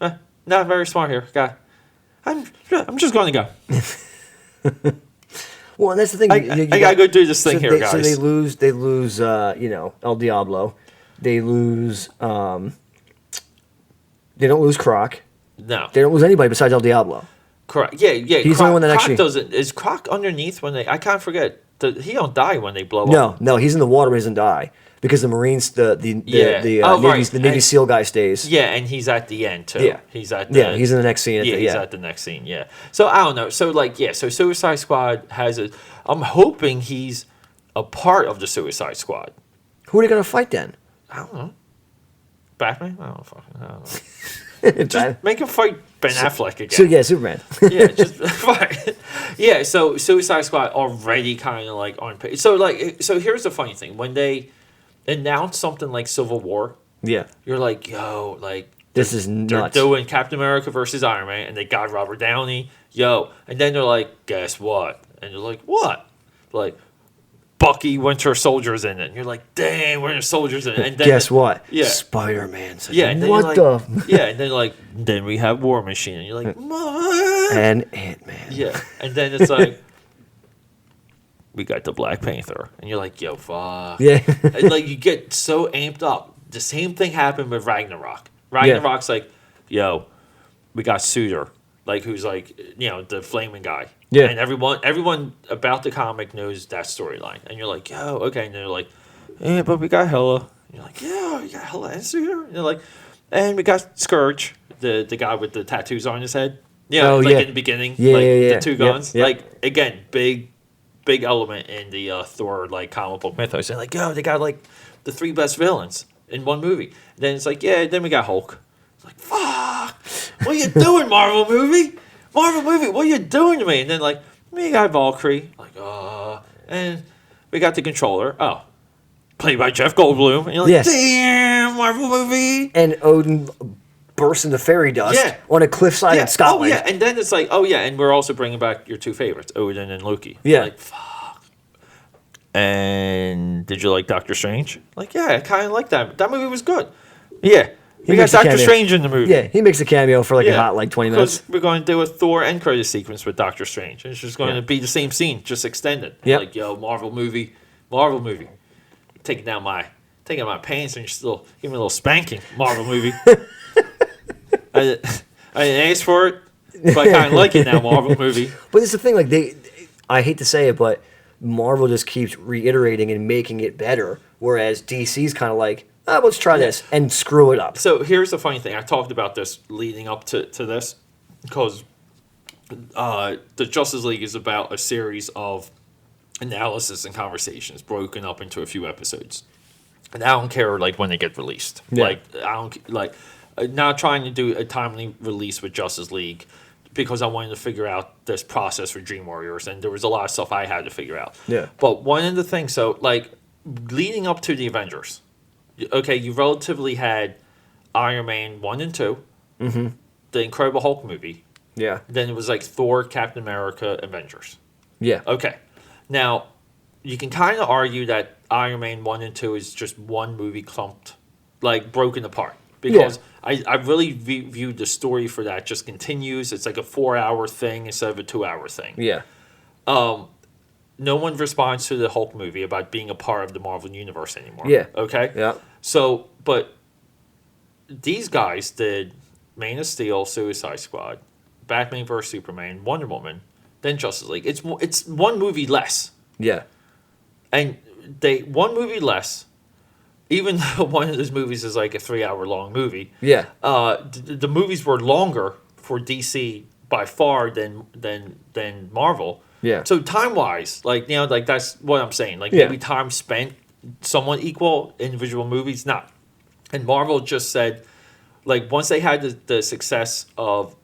Not very smart here, guy. I'm just going to go. Well, and that's the thing. I gotta go do this thing here, guys. So they lose. El Diablo. They lose. They don't lose Croc. No, They don't lose anybody besides El Diablo. Croc. Yeah. He's the only one that Croc actually doesn't. Is Croc underneath when they? I can't forget. He don't die when they blow up. No, he's in the water. But he doesn't die because the Marines, the Navy SEAL guy stays. Yeah, and he's at the end too. Yeah. He's at. He's in the next scene. He's at the next scene. Yeah. So I don't know. So so Suicide Squad has a. I'm hoping he's a part of the Suicide Squad. Who are they gonna fight then? I don't know. Batman? I don't know. Just make him fight Ben Affleck again. So yeah, Superman. Yeah, just right. Yeah, so Suicide Squad already kind of like on page. So here's the funny thing: when they announce something like Civil War, Yeah, you're like, yo, like this is they're nuts. doing Captain America versus Iron Man, and they got Robert Downey, yo, and then they're like, guess what? And you're like, what? Like, Bucky Winter Soldier's in it, and you're like, dang, Winter Soldier's in it. And then Guess what? Yeah. Spider-Man's in it. Yeah, and then What you're like, the? yeah, and then like, then we have War Machine, and you're like, what? And Ant-Man. Yeah, and then it's like, we got the Black Panther, and you're like, yo, fuck. Yeah. And like, you get so amped up. The same thing happened with Ragnarok. Ragnarok's like, yo, we got Suitor, like who's like, the flaming guy. Yeah. And everyone about the comic knows that storyline, and you're like, yo, okay, and they're like, yeah, but we got Hela. And you're like, yeah, you got Hela and Suitor. And they're like, and we got Scourge, the guy with the tattoos on his head. Yeah, in the beginning, the two guns. Yep. Like, again, big element in the Thor like comic book mythos. And like, yo, they got like the 3 best villains in one movie. And then it's like, yeah, then we got Hulk. It's like, fuck, what are you doing, Marvel movie? Marvel movie, what are you doing to me? And then like, we got Valkyrie, like, and we got the Controller. Oh, played by Jeff Goldblum. And you're like, damn, Marvel movie. And Odin bursts into fairy dust on a cliffside in Scotland. Oh, yeah. And then it's like, oh, yeah. And we're also bringing back your 2 favorites, Odin and Loki. Yeah. Like, fuck. And did you like Doctor Strange? Like, yeah, I kind of like that. That movie was good. Yeah. We got Doctor Strange in the movie. Yeah, he makes a cameo for like a hot 20 minutes. Because we're going to do a Thor end credit sequence with Doctor Strange. And it's just going to be the same scene, just extended. Yeah. Like, yo, Marvel movie. Taking my pants and you're still giving me a little spanking. Marvel movie. I didn't ask for it, but I kind of like it now, Marvel movie. But it's the thing, like I hate to say it, but Marvel just keeps reiterating and making it better, whereas DC's kind of like, let's try this and screw it up. So here's the funny thing. I talked about this leading up to this because the Justice League is about a series of analysis and conversations broken up into a few episodes. And I don't care like when they get released. Yeah. Like I don't like not trying to do a timely release with Justice League because I wanted to figure out this process for Dream Warriors, and there was a lot of stuff I had to figure out. Yeah. But one of the things, so like leading up to the Avengers, okay, you relatively had Iron Man 1 and 2, the Incredible Hulk movie. Yeah. Then it was like Thor, Captain America, Avengers. Yeah. Okay. Now, you can kind of argue that Iron Man 1 and 2 is just one movie clumped, like broken apart. Because I really viewed the story for that just continues. It's like a 4-hour thing instead of a 2-hour thing. Yeah. No one responds to the Hulk movie about being a part of the Marvel Universe anymore. Yeah. Okay? Yeah. So, but these guys did Man of Steel, Suicide Squad, Batman vs. Superman, Wonder Woman, then Justice League. It's one movie less. Yeah. And one movie less, even though one of those movies is like a 3-hour long movie, Yeah. the movies were longer for DC by far than Marvel. Yeah. So time wise, like like that's what I'm saying. Like Yeah. maybe time spent somewhat equal individual movies, not. And Marvel just said, like once they had the success of,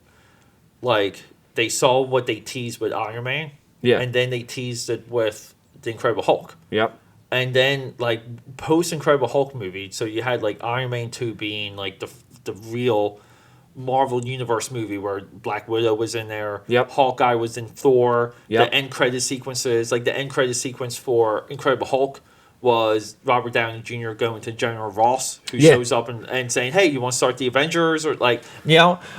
like they saw what they teased with Iron Man, Yeah. and then they teased it with the Incredible Hulk. Yep. And then like post Incredible Hulk movie, so you had like Iron Man 2 being like the real Marvel Universe movie where Black Widow was in there. Yep. Hawkeye was in Thor. Yep. The end credit sequences, like the end credit sequence for Incredible Hulk was Robert Downey Jr. going to General Ross, who Yeah. shows up and saying, "Hey, you want to start the Avengers?" Or like,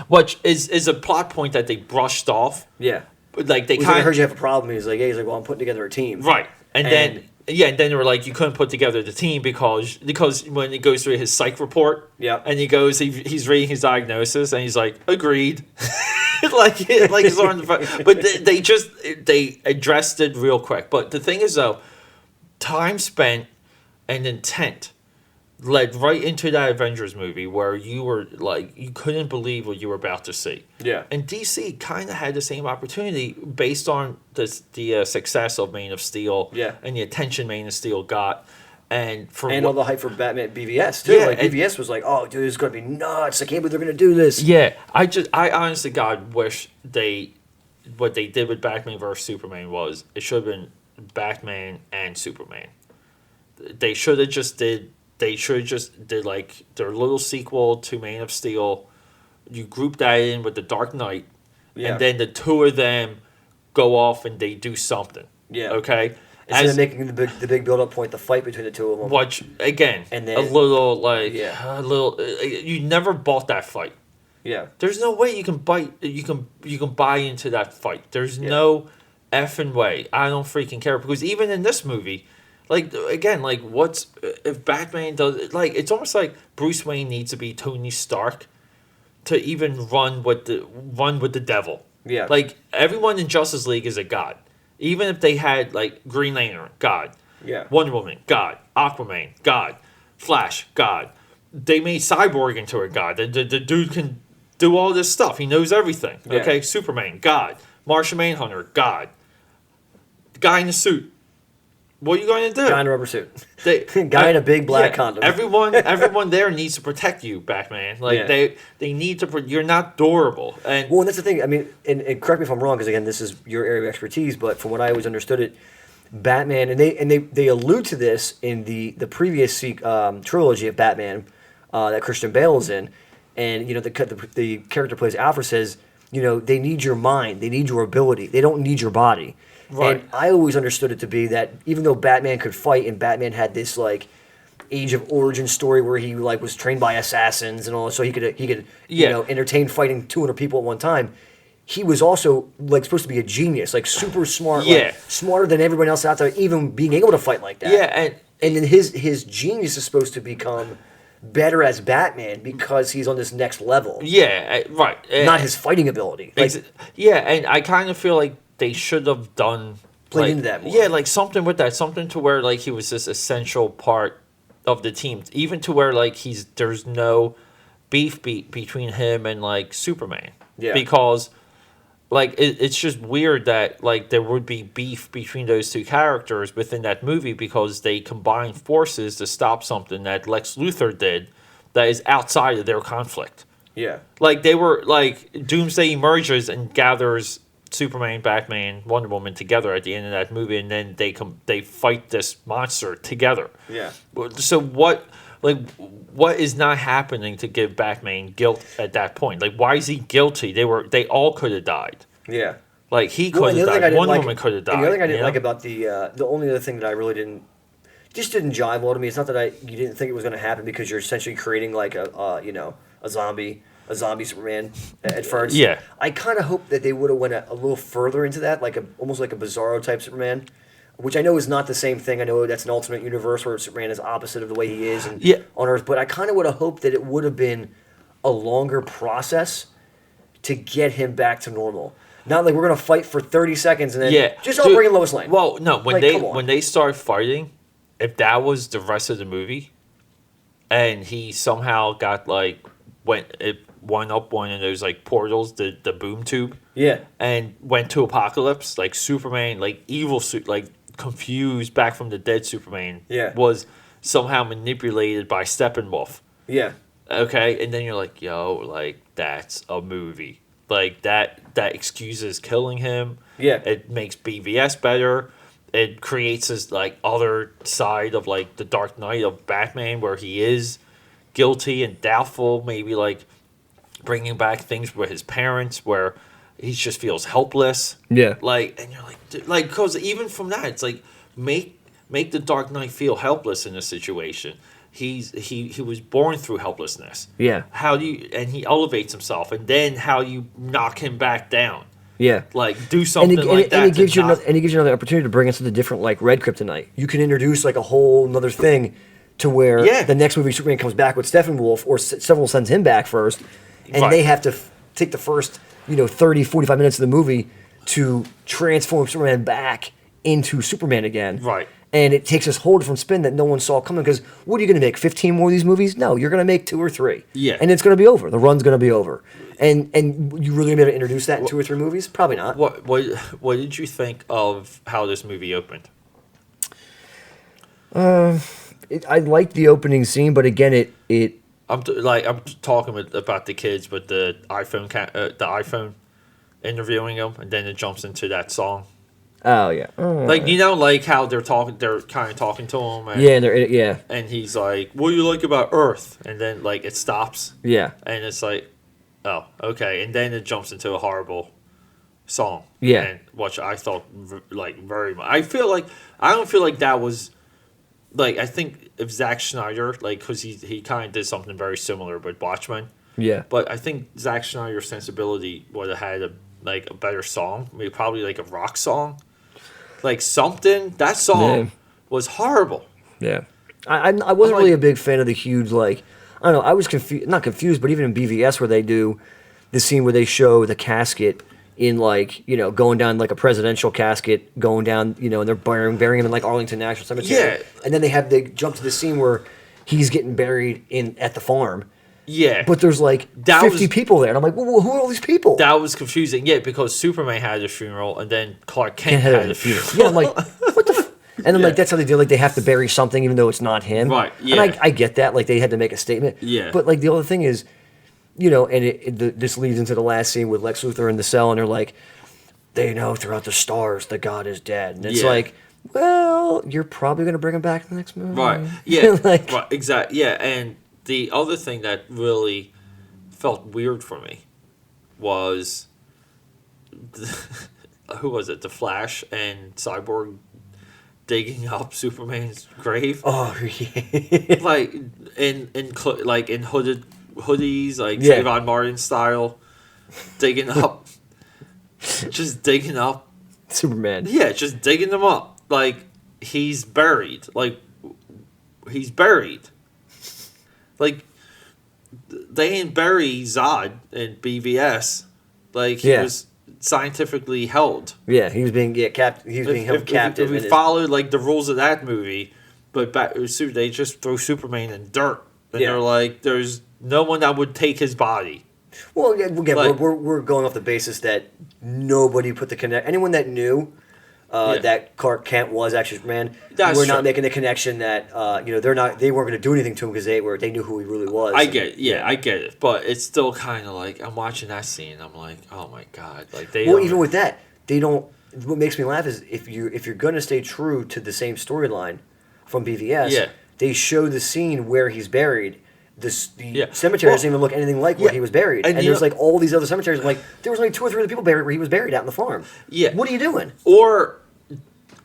which is a plot point that they brushed off. Yeah. Like they He's like, kind I of heard you have a problem. He's like, well, I'm putting together a team. right, and then they were like, you couldn't put together the team because when he goes through his psych report, Yep. and he's reading his diagnosis, and he's like, agreed, like it's on the, but they addressed it real quick. But the thing is though, time spent and intent led right into that Avengers movie where you were like, you couldn't believe what you were about to see. Yeah. And DC kind of had the same opportunity based on the success of Man of Steel, Yeah. and the attention Man of Steel got, and all the hype for Batman BVS too. Yeah, like and- BVS was like, oh, dude, this is gonna be nuts. I can't believe they're gonna do this. yeah, I honestly God wish what they did with Batman vs Superman was it should have been Batman and Superman. They should have just did like their little sequel to Man of Steel. You group that in with the Dark Knight, Yeah. and then the two of them go off and they do something. Yeah. Okay. Instead of making the big build up point, the fight between the two of them. Which again, And then- a little like Yeah. a little. You never bought that fight. Yeah. There's no way you can buy into that fight. There's no effing way. I don't freaking care because even in this movie, like again, like what's if Batman does like it's almost like Bruce Wayne needs to be Tony Stark to even run with the devil. Yeah. Like everyone in Justice League is a god. Even if they had like Green Lantern, God. Yeah. Wonder Woman, God. Aquaman, God. Flash, God. They made Cyborg into a god. The dude can do all this stuff. He knows everything. Yeah. Okay, Superman, God. Martian Manhunter, God. The guy in the suit. What are you going to do? Guy in a rubber suit. They- Guy in a big black condom. Everyone there needs to protect you, Batman. Like Yeah. they need to. You're not durable. And Well, and that's the thing. I mean, and correct me if I'm wrong, because again, this is your area of expertise. But from what I always understood it, Batman, and they allude to this in the previous trilogy of Batman that Christian Bale is in, and the character plays Alfred says, they need your mind, they need your ability, they don't need your body. Right. And I always understood it to be that even though Batman could fight, and Batman had this like age of origin story where he like was trained by assassins and all, so he could entertain fighting 200 people at one time. He was also like supposed to be a genius, like super smart, like, smarter than everyone else out there, even being able to fight like that. yeah, And then his genius is supposed to become better as Batman because he's on this next level, right. not his fighting ability. Like, And I kind of feel like they should have done Played into that more. Yeah, like something with that, something to where like he was this essential part of the team, even to where like there's no beef between him and like Superman. Yeah. Because like it's just weird that like there would be beef between those two characters within that movie because they combined forces to stop something that Lex Luthor did that is outside of their conflict. yeah, Like they were like Doomsday emerges and gathers Superman, Batman, Wonder Woman together at the end of that movie, and then they fight this monster together. yeah. So what is not happening to give Batman guilt at that point? Like why is he guilty? They all could have died. Yeah. Like he Well, could and the have other thing I died. didn't Wonder like- Woman could have died. And the other thing I didn't you like know? about the only other thing that I really didn't jive well to me. It's not that you didn't think it was going to happen because you're essentially creating like a zombie Superman at first. Yeah. I kind of hope that they would have went a little further into that, like almost like a Bizarro type Superman, which I know is not the same thing. I know that's an alternate universe where Superman is opposite of the way he is on Earth, but I kind of would have hoped that it would have been a longer process to get him back to normal. Not like we're gonna fight for 30 seconds and then just bring in Lois Lane. Well, no, Like, come on. when they start fighting, if that was the rest of the movie, and he somehow got like went up one of those like portals, the boom tube, Yeah. and went to Apocalypse. Like Superman, like evil suit, like confused back from the dead Superman, Yeah. was somehow manipulated by Steppenwolf. Yeah. Okay, and then you're like, yo, like that's a movie. Like that excuses killing him. Yeah. It makes BVS better. It creates this like other side of like the Dark Knight of Batman where he is guilty and doubtful, maybe like bringing back things with his parents where he just feels helpless. Yeah. Like, and you're like, because even from that, it's like make the Dark Knight feel helpless in a situation. He was born through helplessness. Yeah. How do you, and he elevates himself, and then how you knock him back down? Yeah. Like do something like that. And it gives you another opportunity to bring us to the different like red kryptonite. You can introduce like a whole other thing to where the next movie Superman comes back with Steppenwolf, or Steppenwolf sends him back first, and they have to take the first 30, 45 minutes of the movie to transform Superman back into Superman again. Right. And it takes this whole different spin that no one saw coming, because what are you going to make, 15 more of these movies? No, you're going to make 2 or 3. Yeah. And it's going to be over. The run's going to be over. And you really going to be able to introduce that in 2 or 3 movies? Probably not. What did you think of how this movie opened? I liked the opening scene, but again, I'm talking about the kids with the iPhone interviewing them, and then it jumps into that song. Oh yeah, like how they're kind of talking to him. And, and he's like, "What do you like about Earth?" And then like it stops. Yeah, and it's like, oh, okay, and then it jumps into a horrible song. Yeah, and which I thought like very much. I don't feel like that was. Like, I think if Zack Snyder, like, because he kind of did something very similar with Watchmen. Yeah. But I think Zack Snyder's sensibility would have had a better song. Maybe probably like a rock song. Like something. That song was horrible. Yeah. I wasn't really a big fan of the huge, like, I don't know, I was not confused, but even in BVS where they do the scene where they show the casket in like, going down like a presidential casket, going down, and they're burying him in like Arlington National Cemetery. Yeah. And then they jump to the scene where he's getting buried at the farm. Yeah. But there's like 50 people there. And I'm like, well, who are all these people? That was confusing. Yeah, because Superman had a funeral and then Clark Kent had a funeral. Yeah, I'm like, what the And then, like, that's how they do. Like, they have to bury something even though it's not him. Right, yeah. And I get that. Like, they had to make a statement. Yeah. But, like, the other thing is, and this leads into the last scene with Lex Luthor in the cell, and they're like, they know throughout the stars that God is dead. And it's like, well, you're probably going to bring him back in the next movie. Right. Yeah. Like, right. Exactly. Yeah. And the other thing that really felt weird for me was, who was it? The Flash and Cyborg digging up Superman's grave. Oh yeah. Like in hoodies, like Trayvon Martin style, digging up, just digging up Superman. Yeah, just digging them up. Like he's buried. Like he's buried. Like they didn't bury Zod in BVS. Like he was scientifically held. Yeah, he was being held captive. If we followed like the rules of that movie, but they just throw Superman in dirt, and they're like, "There's no one that would take his body." Well, again, we're going off the basis that nobody put anyone that knew that Clark Kent was actually Superman. We're not making the connection that they weren't going to do anything to him because they knew who he really was. I get it. I get it, but it's still kind of like I'm watching that scene. I'm like, oh my god! Like even with that, they don't. What makes me laugh is if you're going to stay true to the same storyline from BVS, they show the scene where he's buried. The cemetery doesn't even look anything like where he was buried. And there's like all these other cemeteries. Like there was only 2 or 3 other people buried where he was buried out in the farm. Yeah. What are you doing? Or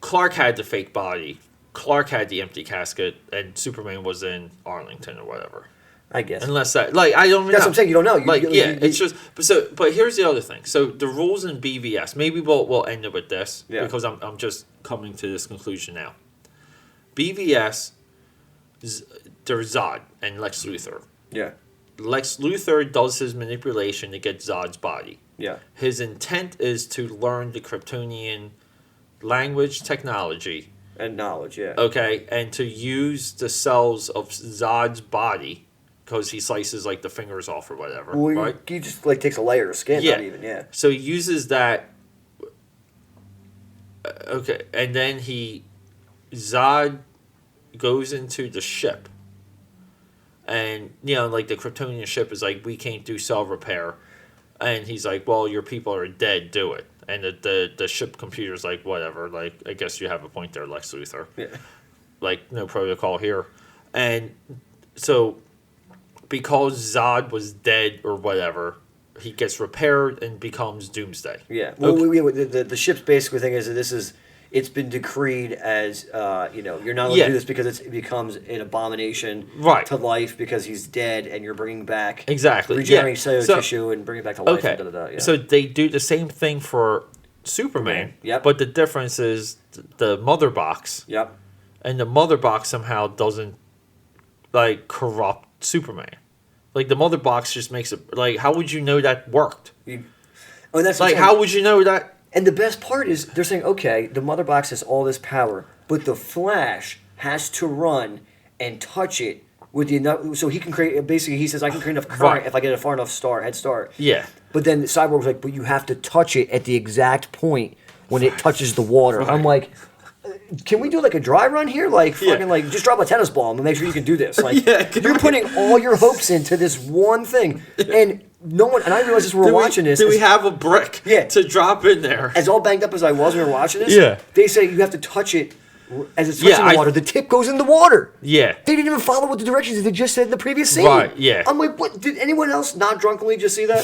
Clark had the fake body. Clark had the empty casket, and Superman was in Arlington or whatever. I guess. Unless that, like, I don't know. That's what I'm saying. You don't know. It's just. But here's the other thing. So the rules in BVS. Maybe we'll end it with this because I'm just coming to this conclusion now. BVS. There's Zod and Lex Luthor. Yeah. Lex Luthor does his manipulation to get Zod's body. Yeah. His intent is to learn the Kryptonian language technology And knowledge, yeah. Okay, and to use the cells of Zod's body, because he slices like the fingers off or whatever, Well, right? he just like takes a layer of skin, Yeah. not even, yeah. So he uses that. Okay, and then Zod goes into the ship, and like the Kryptonian ship is like, we can't do cell repair, and he's like, well, your people are dead, do it. And the ship computer's like, whatever, like, I guess you have a point there, Lex Luthor. Yeah. Like, no protocol here. And so, because Zod was dead or whatever, he gets repaired and becomes Doomsday. Yeah. Well, Okay. the ship's basically thing is that it's been decreed as, you're not allowed to do this because it becomes an abomination to life because he's dead and you're bringing back regenerating cellular tissue and bringing it back to life. Okay. And So they do the same thing for Superman. Yep. But the difference is the mother box. Yep. And the mother box somehow doesn't like corrupt Superman. Like the mother box just makes it like, how would you know that worked? That's like, how would you know that? And the best part is they're saying, okay, the mother box has all this power, but the Flash has to run and touch it with the enough, so he can create. Basically, he says, I can create enough current if I get a far enough head start. Yeah. But then Cyborg's like, but you have to touch it at the exact point when it touches the water. Right. I'm like, can we do like a dry run here? Like fucking like just drop a tennis ball and make sure you can do this. Like you're putting all your hopes into this one thing, and no one. And I realized as we're watching this. Do we have a brick? To drop in there? As all banged up as I was when we were watching this. Yeah. They say you have to touch it as it's touching the water. The tip goes in the water. Yeah. They didn't even follow what the directions they just said in the previous scene. Right. Yeah. I'm like, what? Did anyone else not drunkenly just see that?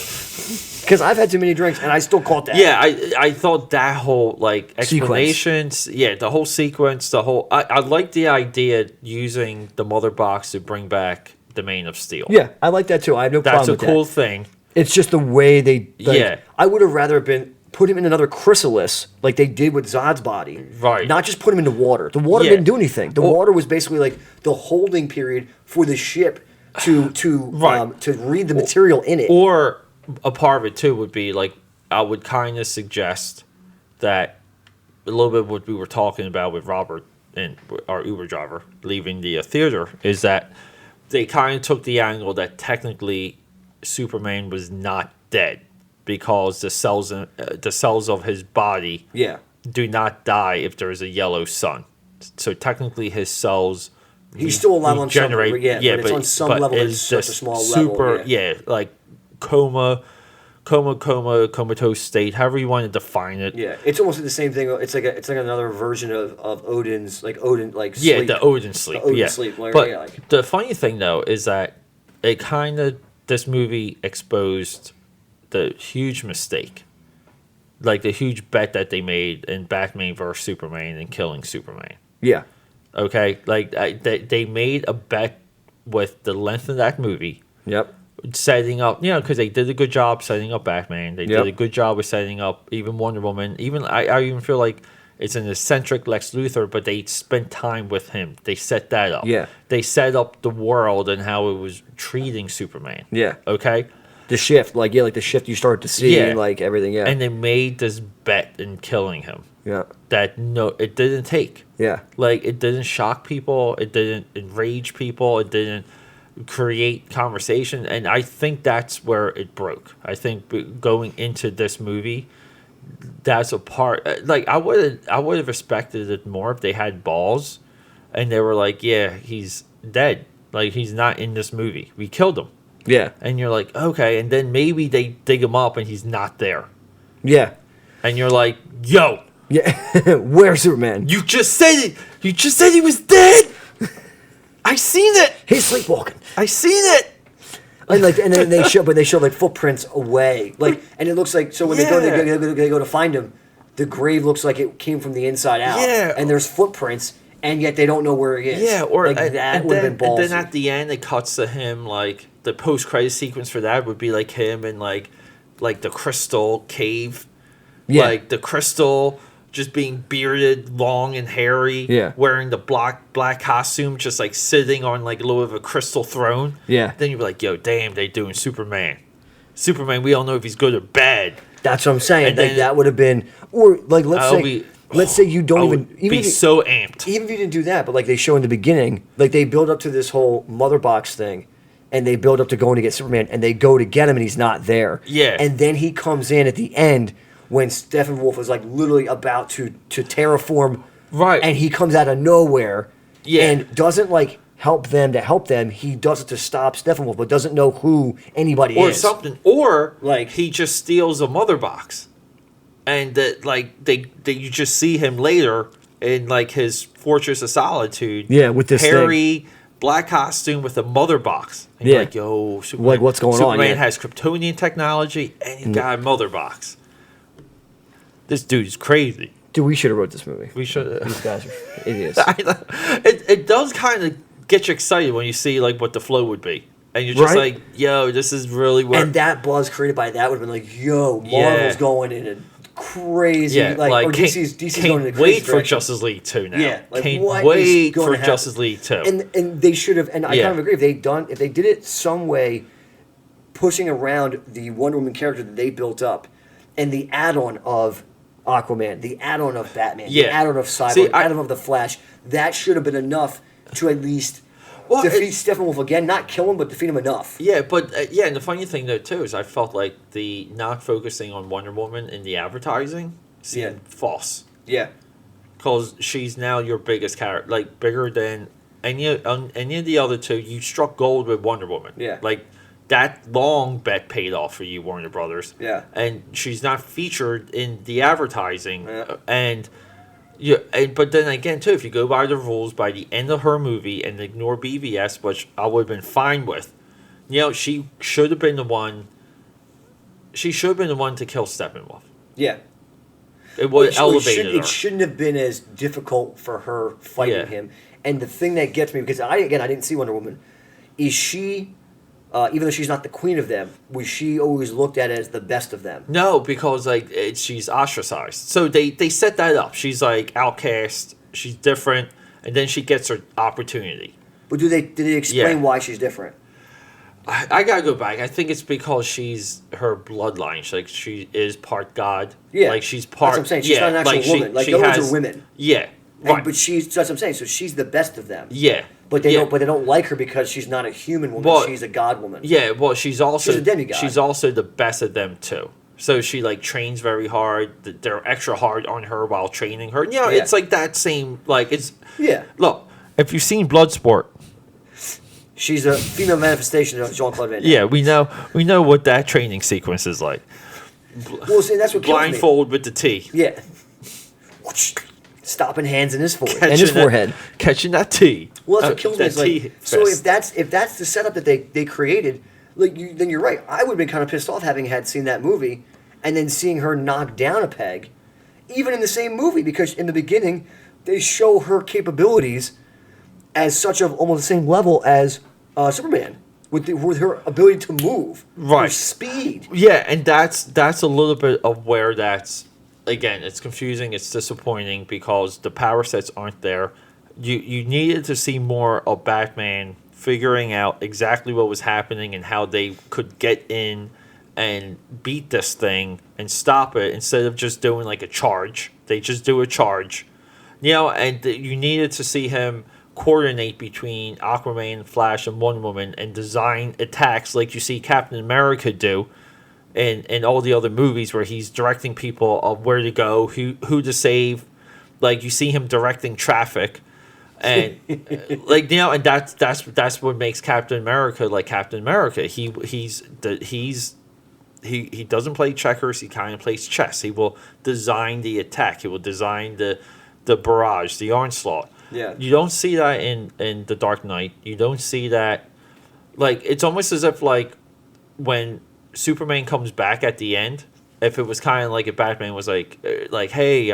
Because I've had too many drinks and I still caught that. Yeah, I thought that whole like explanations, the whole sequence, I like the idea using the mother box to bring back the Man of Steel. Yeah, I like that too. I have no problem with that. That's a cool thing. It's just the way they. I would have rather put him in another chrysalis like they did with Zod's body. Right. Not just put him into water. The water didn't do anything. The water was basically like the holding period for the ship to read the material in it. Or a part of it too would be like, I would kind of suggest that a little bit what we were talking about with Robert and our Uber driver leaving the theater is that they kind of took the angle that technically Superman was not dead because the cells of his body do not die if there is a yellow sun. So technically his cells he's still alive on some level, but it's on some level it's such a small level. Like comatose state, however you want to define it. Yeah, it's almost the same thing. It's like another version of Odin's sleep. The Odin sleep. Sleep. But the funny thing though is that it kind of this movie exposed the huge mistake, like the huge bet that they made in Batman vs Superman and killing Superman. Yeah. Okay, like they made a bet with the length of that movie. Yep. Setting up, because they did a good job setting up Batman. They did a good job with setting up even Wonder Woman. Even I even feel like it's an eccentric Lex Luthor, but they spent time with him. They set that up. Yeah. They set up the world and how it was treating Superman. Yeah. Okay. The shift, like the shift you start to see, like everything. Yeah. And they made this bet in killing him. Yeah. That it didn't take. Yeah. Like it didn't shock people. It didn't enrage people. It didn't create conversation, and I think that's where it broke. I think going into this movie, that's a part. Like I would have respected it more if they had balls, and they were like, "Yeah, he's dead. Like he's not in this movie. We killed him." Yeah, and you're like, "Okay," and then maybe they dig him up and he's not there. Yeah, and you're like, "Yo, yeah, where's Superman? You just said it. You just said he was dead." I seen it. He's sleepwalking. I seen it. And then they show like footprints away, and it looks like when they go to find him, the grave looks like it came from the inside out. Yeah. And there's footprints, and yet they don't know where he is. Yeah, or that would have been ballsy. And then at the end, it cuts to him like the post-credit sequence for that would be like him in like the crystal cave, like the crystal. Just being bearded, long and hairy, wearing the black costume, just like sitting on like a little bit of a crystal throne. Yeah. Then you'd be like, yo, damn, they doing Superman. Superman, we don't know if he's good or bad. That's what I'm saying. That would have been, or like let's say let's say you don't even be if you, so amped. even if you didn't do that, but like they show in the beginning, like they build up to this whole mother box thing, and they build up to going to get Superman, and they go to get him, and he's not there. Yeah. And then he comes in at the end when Steppenwolf was like literally about to terraform. Right. And he comes out of nowhere. Yeah. And doesn't like help them to help them. He does it to stop Steppenwolf, but doesn't know who anybody Or is. something. Or Like- he just steals a mother box. And that like they you just see him later in like his Fortress of Solitude. Yeah, with this hairy black costume with a mother box. And Yeah. you're like, yo, Superman, Like, what's going on? Superman Yeah. has Kryptonian technology and he's got a mother box. This dude's crazy. Dude, we should have wrote this movie. We should. These guys are idiots. It does kind of get you excited when you see like what the flow would be, and you're just Right? like, yo, this is really what. And that buzz created by that would have been like, yo, Marvel's Yeah. going in a crazy, yeah, like, or can't, DC's can't going in a crazy wait for direction. Justice League 2 now. Yeah, like, can't what is wait going for to happen? Justice League 2. And they should have, and I Yeah. kind of agree, if they did it some way, pushing around the Wonder Woman character that they built up, and the add-on of Aquaman, the add-on of Batman, the Yeah. add-on of Cyborg, See, the add-on of the Flash, that should have been enough to at least defeat Steppenwolf again, not kill him, but defeat him enough. Yeah, but and the funny thing though too is I felt like the not focusing on Wonder Woman in the advertising seemed false. Yeah. Because she's now your biggest character, like bigger than any of the other two. You struck gold with Wonder Woman. Yeah. Like that long bet paid off for you, Warner Brothers. Yeah. And she's not featured in the advertising. Yeah. But then again too, if you go by the rules, by the end of her movie and ignore BVS, which I would have been fine with, she should have been the one. She should have been the one to kill Steppenwolf. Yeah. It would elevate her. It shouldn't have been as difficult for her fighting Yeah. him. And the thing that gets me, because I didn't see Wonder Woman, is she, even though she's not the queen of them, was she always looked at as the best of them? No, because she's ostracized. So they set that up. She's like outcast. She's different, and then she gets her opportunity. But did they explain Yeah. why she's different? I gotta go back. I think it's because she's her bloodline. She is part god. Yeah, like she's part. That's what I'm saying. She's not an actual woman. Like she the others has, are women. Yeah, And, right. but that's what I'm saying. So she's the best of them. Yeah, But they yeah. don't. But they don't like her because she's not a human woman. Well, she's a god woman. Yeah, well, she's also She's a demigod. She's also the best of them too. So she like trains very hard. They're extra hard on her while training her. Yeah. It's like that same like it's. Yeah. Look, if you've seen Bloodsport, She's a female manifestation of Jean-Claude Van Damme. yeah, we know what that training sequence is like. Well, see, that's what kills me. Blindfold with the T. Yeah. Stopping hands in his forehead. Catching And his that- forehead. Catching that T. Well, that's what kills me. That It's like, T so fest. if that's the setup that they created, then you're right. I would have been kind of pissed off having had seen that movie, and then seeing her knock down a peg, even in the same movie, because in the beginning they show her capabilities as such of almost the same level as Superman, with her ability to move, her Right. speed. Yeah, and that's a little bit of where that's again. It's confusing. It's disappointing because the power sets aren't there. You needed to see more of Batman figuring out exactly what was happening and how they could get in and beat this thing and stop it instead of just doing like a charge. They just do a charge, and you needed to see him coordinate between Aquaman, Flash, and Wonder Woman and design attacks like you see Captain America do in all the other movies where he's directing people of where to go, who to save. Like you see him directing traffic, and and that's what makes Captain America like Captain America. He doesn't play checkers. He kind of plays chess. He will design the attack. He will design the barrage, the onslaught. Yeah. You don't see that in The Dark Knight. You don't see that. Like, it's almost as if, like, when Superman comes back at the end, if it was kind of like if Batman was like, hey,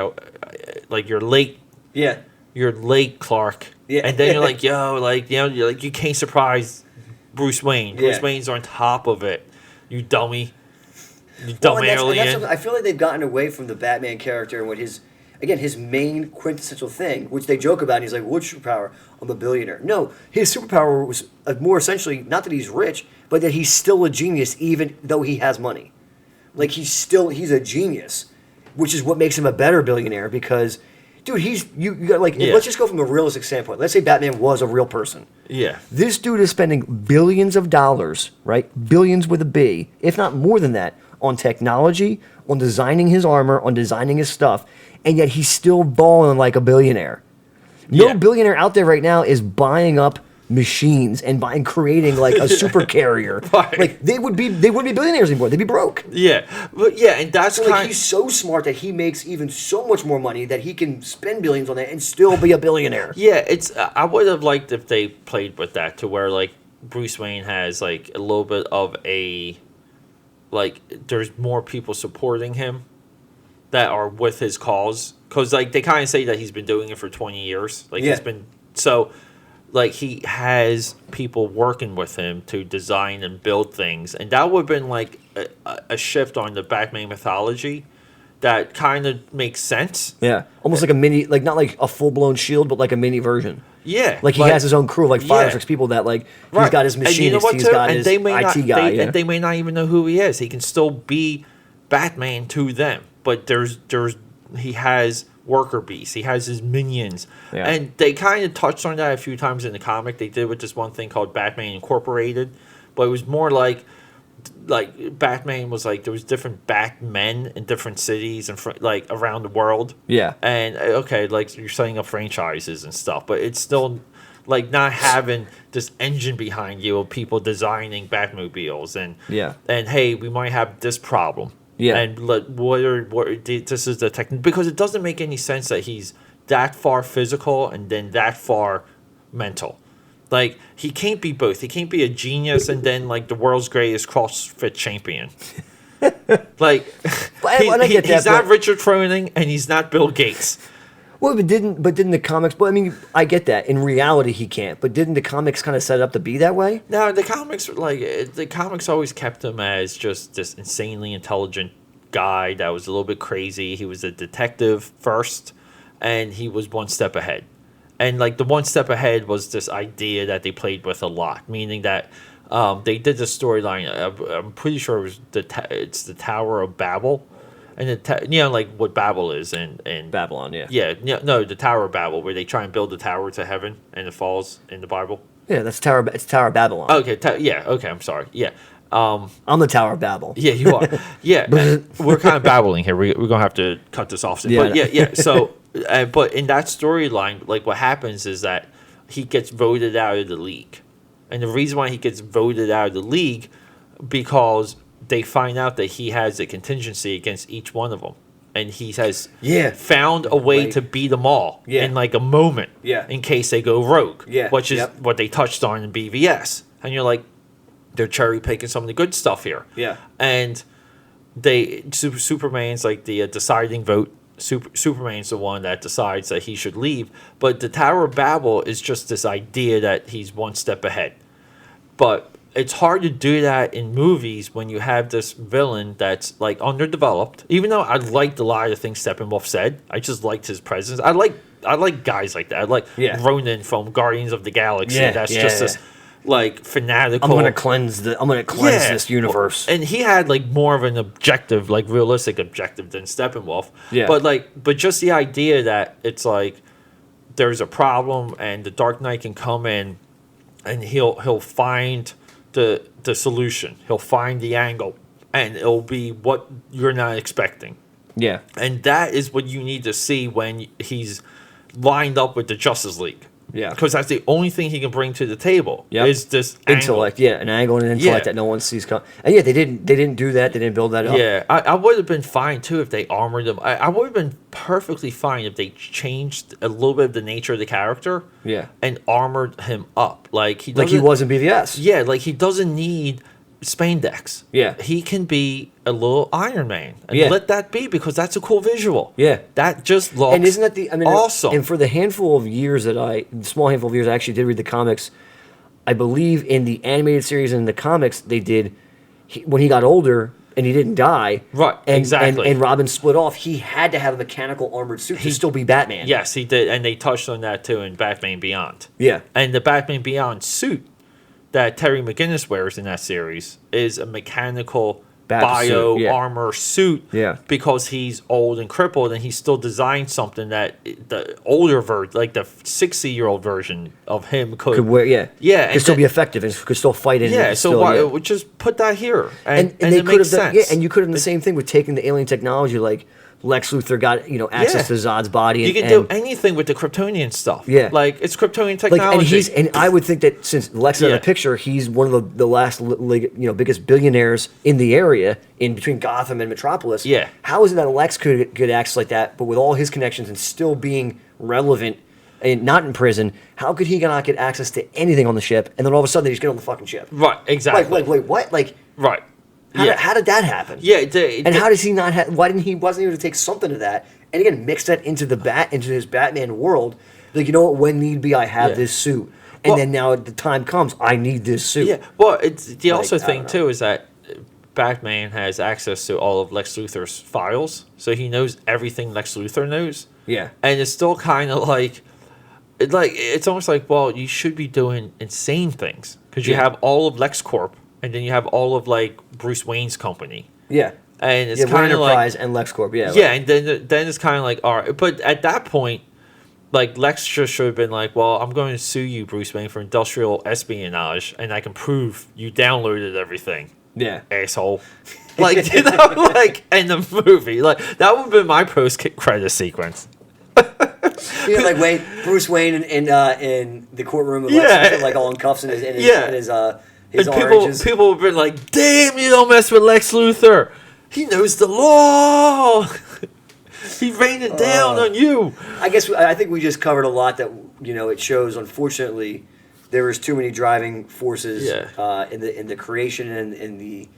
like, you're late. Yeah. You're late, Clark. Yeah. And then you're like, you're like, you can't surprise Bruce Wayne. Bruce Yeah. Wayne's on top of it. You dummy. You Well, dumb and that's alien. something- I feel like they've gotten away from the Batman character and what his main quintessential thing, which they joke about. And he's like, "What's your superpower? I'm a billionaire." No, his superpower was more essentially not that he's rich, but that he's still a genius, even though he has money. Like he's a genius, which is what makes him a better billionaire because, dude, you got like let's just go from a realistic standpoint. Let's say Batman was a real person. Yeah. This dude is spending billions of dollars, right? Billions with a B, if not more than that, on technology, on designing his armor, on designing his stuff, and yet he's still balling like a billionaire. No billionaire out there right now is buying up machines and creating like a super carrier. Right. Like they wouldn't be billionaires anymore. They'd be broke. Yeah, but and that's So like he's so smart that he makes even so much more money that he can spend billions on that and still be a billionaire. Yeah, it's. I would have liked if they played with that to where like Bruce Wayne has like a little bit of a, like there's more people supporting him that are with his cause, because like they kind of say that he's been doing it for 20 years. Like he's been so. Like he has people working with him to design and build things, and that would have been like a shift on the Batman mythology that kind of makes sense. Yeah, almost like a mini, like not like a full blown Shield, but like a mini version. Yeah, like he has his own crew of like 5 or 6 people that like he's got his machinist, and you know what, he's got his they may IT guy, and they may not even know who he is. He can still be Batman to them, but he has worker bees. He has his minions. Yeah. And they kind of touched on that a few times in the comic. They did with this one thing called Batman Incorporated, but it was more like Batman was like there was different Batmen in different cities and like around the world. Yeah. And okay, like you're setting up franchises and stuff, but it's still like not having this engine behind you of people designing Batmobiles and hey, we might have this problem. Yeah, and this is the technique, because it doesn't make any sense that he's that far physical and then that far mental. Like he can't be both. He can't be a genius and then like the world's greatest CrossFit champion. Like he's not Richard Froning and he's not Bill Gates. Well, but didn't the comics? But I mean, I get that. In reality, he can't. But didn't the comics kind of set it up to be that way? No, the comics always kept him as just this insanely intelligent guy that was a little bit crazy. He was a detective first, and he was one step ahead. And like the one step ahead was this idea that they played with a lot, meaning that they did the storyline. I'm pretty sure it was it's the Tower of Babel. And like what Babel is in Babylon, the Tower of Babel, where they try and build the tower to heaven and it falls in the Bible. Yeah, it's Tower of Babylon. Okay, okay, I'm sorry. Yeah, I'm the Tower of Babel. Yeah, you are. Yeah, we're kind of babbling here. We're gonna have to cut this off soon. Yeah, but So, but in that storyline, like what happens is that he gets voted out of the league, and the reason why he gets voted out of the league because they find out that he has a contingency against each one of them. And he has found a way to beat them all in like a moment in case they go rogue, which is what they touched on in BVS. And you're like, they're cherry picking some of the good stuff here. Yeah. And Superman's like the deciding vote. Superman's the one that decides that he should leave. But the Tower of Babel is just this idea that he's one step ahead. But it's hard to do that in movies when you have this villain that's like underdeveloped. Even though I liked a lot of the things Steppenwolf said, I just liked his presence. I like guys like that. I like Ronan from Guardians of the Galaxy. That's just this like fanatical. I'm gonna cleanse this universe. And he had like more of an objective, like realistic objective than Steppenwolf. Yeah. But just the idea that it's like there's a problem and the Dark Knight can come in and he'll find the solution. He'll find the angle, and it'll be what you're not expecting. Yeah. And that is what you need to see when he's lined up with the Justice League. Yeah. Because that's the only thing he can bring to the table is this intellect. Angle. Yeah, an angle and an intellect that no one sees coming. And they didn't do that. They didn't build that up. Yeah, I would have been fine too if they armored him. I would have been perfectly fine if they changed a little bit of the nature of the character. Yeah. And armored him up like he was in BVS. Yeah, like he doesn't need spandex. Yeah. He can be a little Iron Man. And let that be, because that's a cool visual. Yeah. That just looks and isn't that awesome. And for the small handful of years I actually did read the comics, I believe in the animated series and in the comics they did, when he got older and he didn't die. Right, exactly. And Robin split off, he had to have a mechanical armored suit to still be Batman. Yes, he did. And they touched on that too in Batman Beyond. Yeah. And the Batman Beyond suit that Terry McGinnis wears in that series is a mechanical bio yeah. armor suit Yeah. because he's old and crippled, and he still designed something that the older version, like the 60-year-old version of him could wear, yeah, could still be effective and could still fight it. Yeah, so why just put that here and they it makes sense. Yeah, and you could have done the same thing with taking the alien technology, like Lex Luthor got access to Zod's body. You can do anything with the Kryptonian stuff. Yeah, like it's Kryptonian technology. Like, and I would think that since Lex is in the picture, he's one of the last biggest billionaires in the area in between Gotham and Metropolis. Yeah, how is it that Lex could get access like that, but with all his connections and still being relevant and not in prison? How could he not get access to anything on the ship? And then all of a sudden they just get on the fucking ship. Right, exactly. Like wait, what? Like right. How did that happen? Yeah, and how does he not have? Why wasn't able to take something of that and again mix that into his Batman world? Like, you know what? When need be, I have this suit, and then now the time comes, I need this suit. Yeah. Well, it's the also thing too is that Batman has access to all of Lex Luthor's files, so he knows everything Lex Luthor knows. Yeah. And it's still kind of like it's almost like, well, you should be doing insane things because you have all of LexCorp. And then you have all of like Bruce Wayne's company. Yeah. And it's kind of like Enterprise and LexCorp. Yeah. Yeah, and then it's kind of like, all right, but at that point, like Lex just should have been like, well, I'm going to sue you, Bruce Wayne, for industrial espionage, and I can prove you downloaded everything. Yeah. Asshole. Like in the movie, like that would have been my post-credit sequence. Like Bruce Wayne in the courtroom, with like all in cuffs and his people have been like, damn, you don't mess with Lex Luthor. He knows the law. He rained it down on you. I think we just covered a lot that it shows. Unfortunately, there was too many driving forces in the creation and in the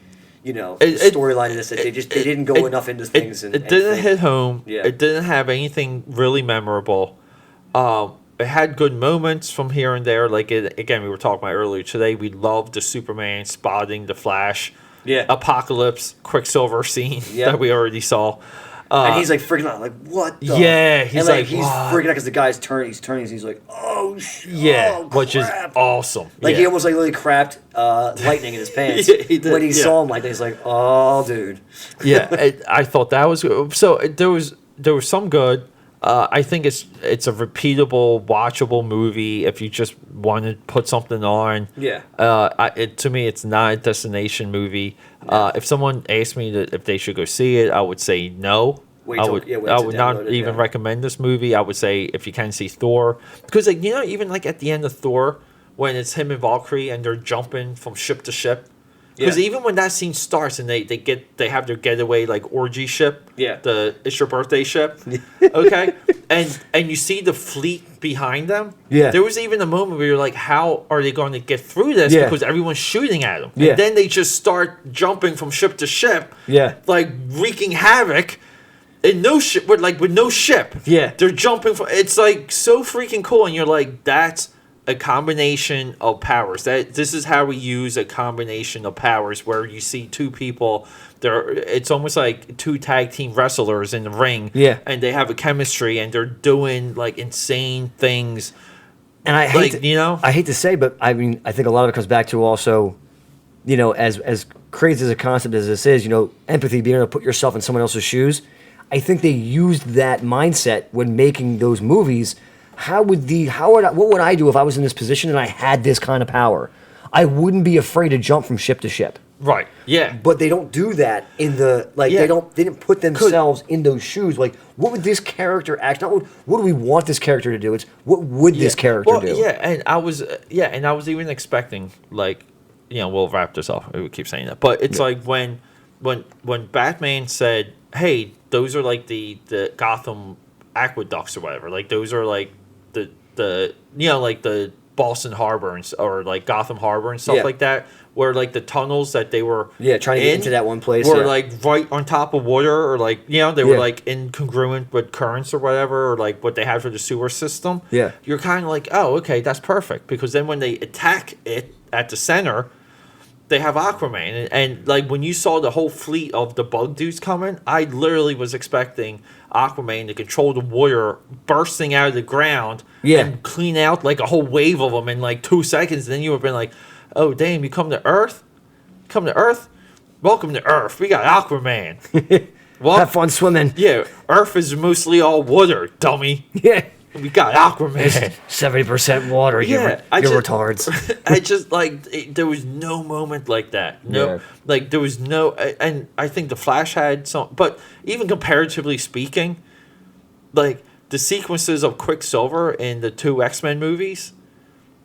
storyline of this that they didn't go enough into things. It didn't hit home. Yeah. It didn't have anything really memorable. It had good moments from here and there. Like, again, we were talking about earlier today, we loved the Superman spotting the Flash, Apocalypse, Quicksilver scene that we already saw. And he's like freaking out, like, what the? Yeah, he's freaking out because the guy's turning. He's turning, and he's like, oh, shit. Yeah, oh, which is awesome. Like, he almost like literally crapped lightning in his pants. He did. When he saw him like that, he's like, oh, dude. Yeah, I thought that was good. So there was some good. I think it's a repeatable, watchable movie if you just want to put something on. Yeah. To me, it's not a destination movie. Yeah. If someone asked me if they should go see it, I would say no. I would not even recommend this movie. I would say if you can see Thor, because even like at the end of Thor, when it's him and Valkyrie and they're jumping from ship to ship. Because even when that scene starts and they have their getaway like orgy ship, it's your birthday ship, okay, and you see the fleet behind them. Yeah, there was even a moment where you're like, how are they going to get through this? Yeah. Because everyone's shooting at them. Yeah. And then they just start jumping from ship to ship. Yeah, like wreaking havoc. In no ship, with no ship. Yeah, they're jumping from. It's like so freaking cool, and you're like, that's a combination of powers. This is how we use a combination of powers, where you see two people. It's almost like two tag team wrestlers in the ring. Yeah, and they have a chemistry, and they're doing like insane things. And I hate to say, but I mean, I think a lot of it comes back to also, as crazy as a concept as this is, empathy, being able to put yourself in someone else's shoes. I think they used that mindset when making those movies. What would I do if I was in this position and I had this kind of power? I wouldn't be afraid to jump from ship to ship. Right. Yeah. But they don't do that in the they didn't put themselves in those shoes. Like, what would this character act? Not what do we want this character to do? It's what would this character do? Yeah, and I was even expecting, like, we'll wrap this up. We keep saying that. But it's like when Batman said, hey, those are like the Gotham aqueducts or whatever. Like, those are like the like the Boston Harbor or like Gotham Harbor and stuff like that, where like the tunnels that they were trying to get into that one place were like right on top of water, or like they were like incongruent with currents or whatever, or like what they had for the sewer system. Yeah, you're kind of like, oh, okay, that's perfect, because then when they attack it at the center, they have Aquaman, and like when you saw the whole fleet of the bug dudes coming, I literally was expecting Aquaman to control the water bursting out of the ground and clean out like a whole wave of them in like 2 seconds. And then you would have been like, oh, damn, you come to Earth? But welcome to Earth. We got Aquaman. Well, Have fun swimming. yeah, Earth is mostly all water, dummy. Yeah. We got Aquaman. 70% water. Yeah, you're retards. I just there was no moment like that. No, Yeah. like there was no, and I think the Flash had some, but even comparatively speaking, like the sequences of Quicksilver in the 2 X-Men movies,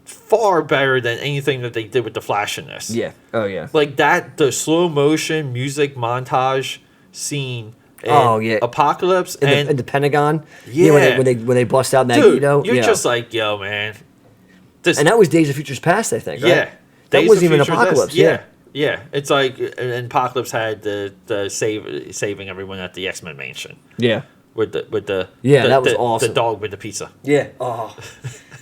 far better than anything that they did with the Flash in this. Yeah. Oh, yeah. Like that, the slow motion music montage scene. In Apocalypse In the Pentagon. Yeah. When they bust out Magneto. Dude, you're just like, yo, man. This, And that was Days of Futures Past, I think, right? yeah. That Days wasn't of even Future Apocalypse. Past. Yeah. Yeah. It's like, and Apocalypse had the saving everyone at the X-Men mansion. Yeah. With the that was awesome. The dog with the pizza. Yeah. Oh.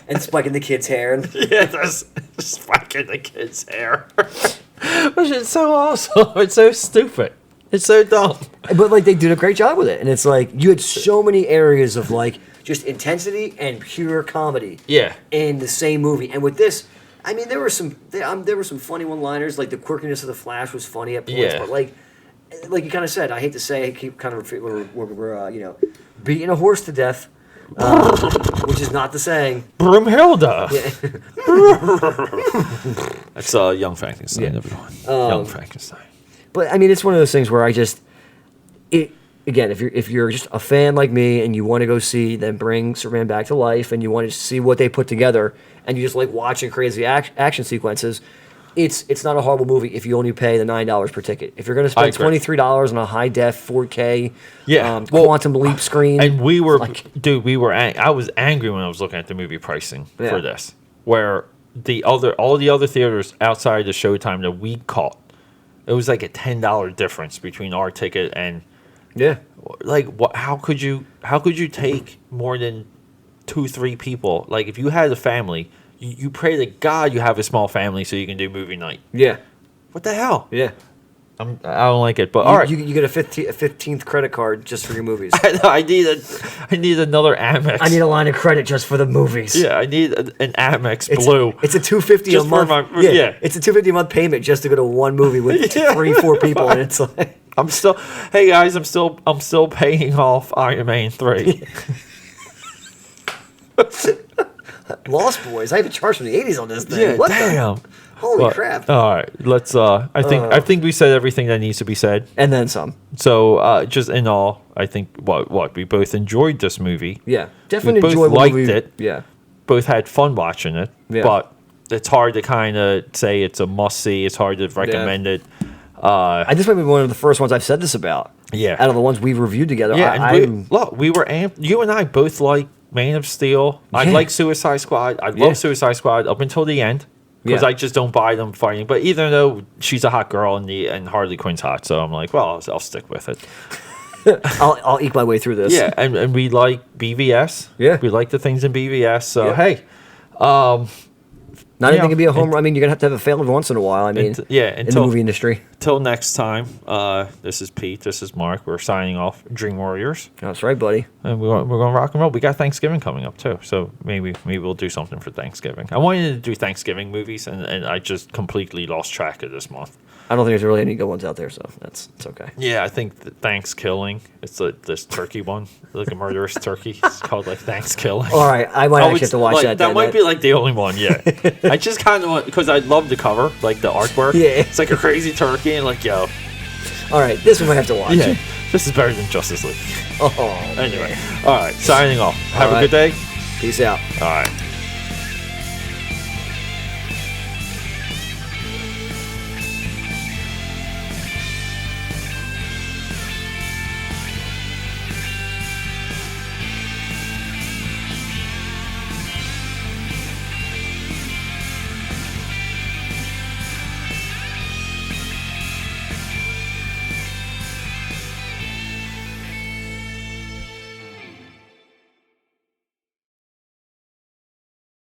And spiking the kid's hair. Yeah, that's spiking the kid's hair. Which is so awesome. It's so stupid. It's so dumb. But like they did a great job with it. And it's like you had so many areas of like just intensity and pure comedy. Yeah. In the same movie. And with this, I mean there were some funny one-liners, like the quirkiness of the Flash was funny at points, Yeah. but like you kind of said, I hate to say, I keep kind of we're beating a horse to death, which is not the saying. Broomhilda. Yeah. That's Young Frankenstein, everyone. Young Frankenstein. But I mean, it's one of those things where again, if you're just a fan like me and you want to go see them bring Superman back to life and you want to see what they put together and you just like watching crazy action sequences, it's not a horrible movie if you only pay the $9 per ticket. If you're going to spend $23 on a high def 4K, quantum leap screen, and we were, I was angry when I was looking at the movie pricing for this, where all the other theaters outside the Showtime that we caught, it was like a $10 difference between our ticket and like what? How could you take more than 2-3 people? Like if you had a family. You pray to God you have a small family so you can do movie night. Yeah. What the hell? Yeah. I don't like it, but all right. You get a 15th credit card just for your movies. I need another Amex. I need a line of credit just for the movies. Yeah, I need an Amex Blue. It's a $250 a month. It's a $250 a month payment just to go to one movie with 3-4 people, and it's like hey guys, I'm still paying off Iron Man 3. Lost Boys. I have a charge from the 80s on this thing. Yeah, what damn. Holy crap. All right, let's I think we said everything that needs to be said. And then some. So, just in all, I think what we both enjoyed this movie. Yeah. Definitely we both liked movie. it. Yeah. Both had fun watching it. Yeah. But it's hard to kind of say it's a must-see. It's hard to recommend it. This might be one of the first ones I've said this about. Yeah. Out of the ones we've reviewed together. Yeah, we were amped. You and I both like Man of Steel. I like Suicide Squad. I love Suicide Squad up until the end because I just don't buy them fighting. But even though she's a hot girl and Harley Quinn's hot, so I'm like, well, I'll stick with it. I'll eke my way through this. Yeah, and we like BVS. Yeah, we like the things in BVS. So hey, not anything can be a home run. I mean, you're gonna have to have a fail every once in a while. I mean, in the movie industry. Till next time, this is Pete. This is Mark. We're signing off. Dream Warriors. That's right, buddy. And we're going to rock and roll. We got Thanksgiving coming up too, so maybe we'll do something for Thanksgiving. I wanted to do Thanksgiving movies, and I just completely lost track of this month. I don't think there's really any good ones out there, so it's okay. Yeah, I think Thanksgiving. It's this turkey one, like a murderous turkey. It's called like Thanksgiving. All right, I might actually have to watch that. That might be like the only one. Yeah, I just kind of want because I love the cover, like the artwork. Yeah, it's like a crazy turkey, and like yo. All right, this one I have to watch. Yeah, this is better than Justice League. Oh, anyway, all right, signing off. Have a good day. Peace out. All right.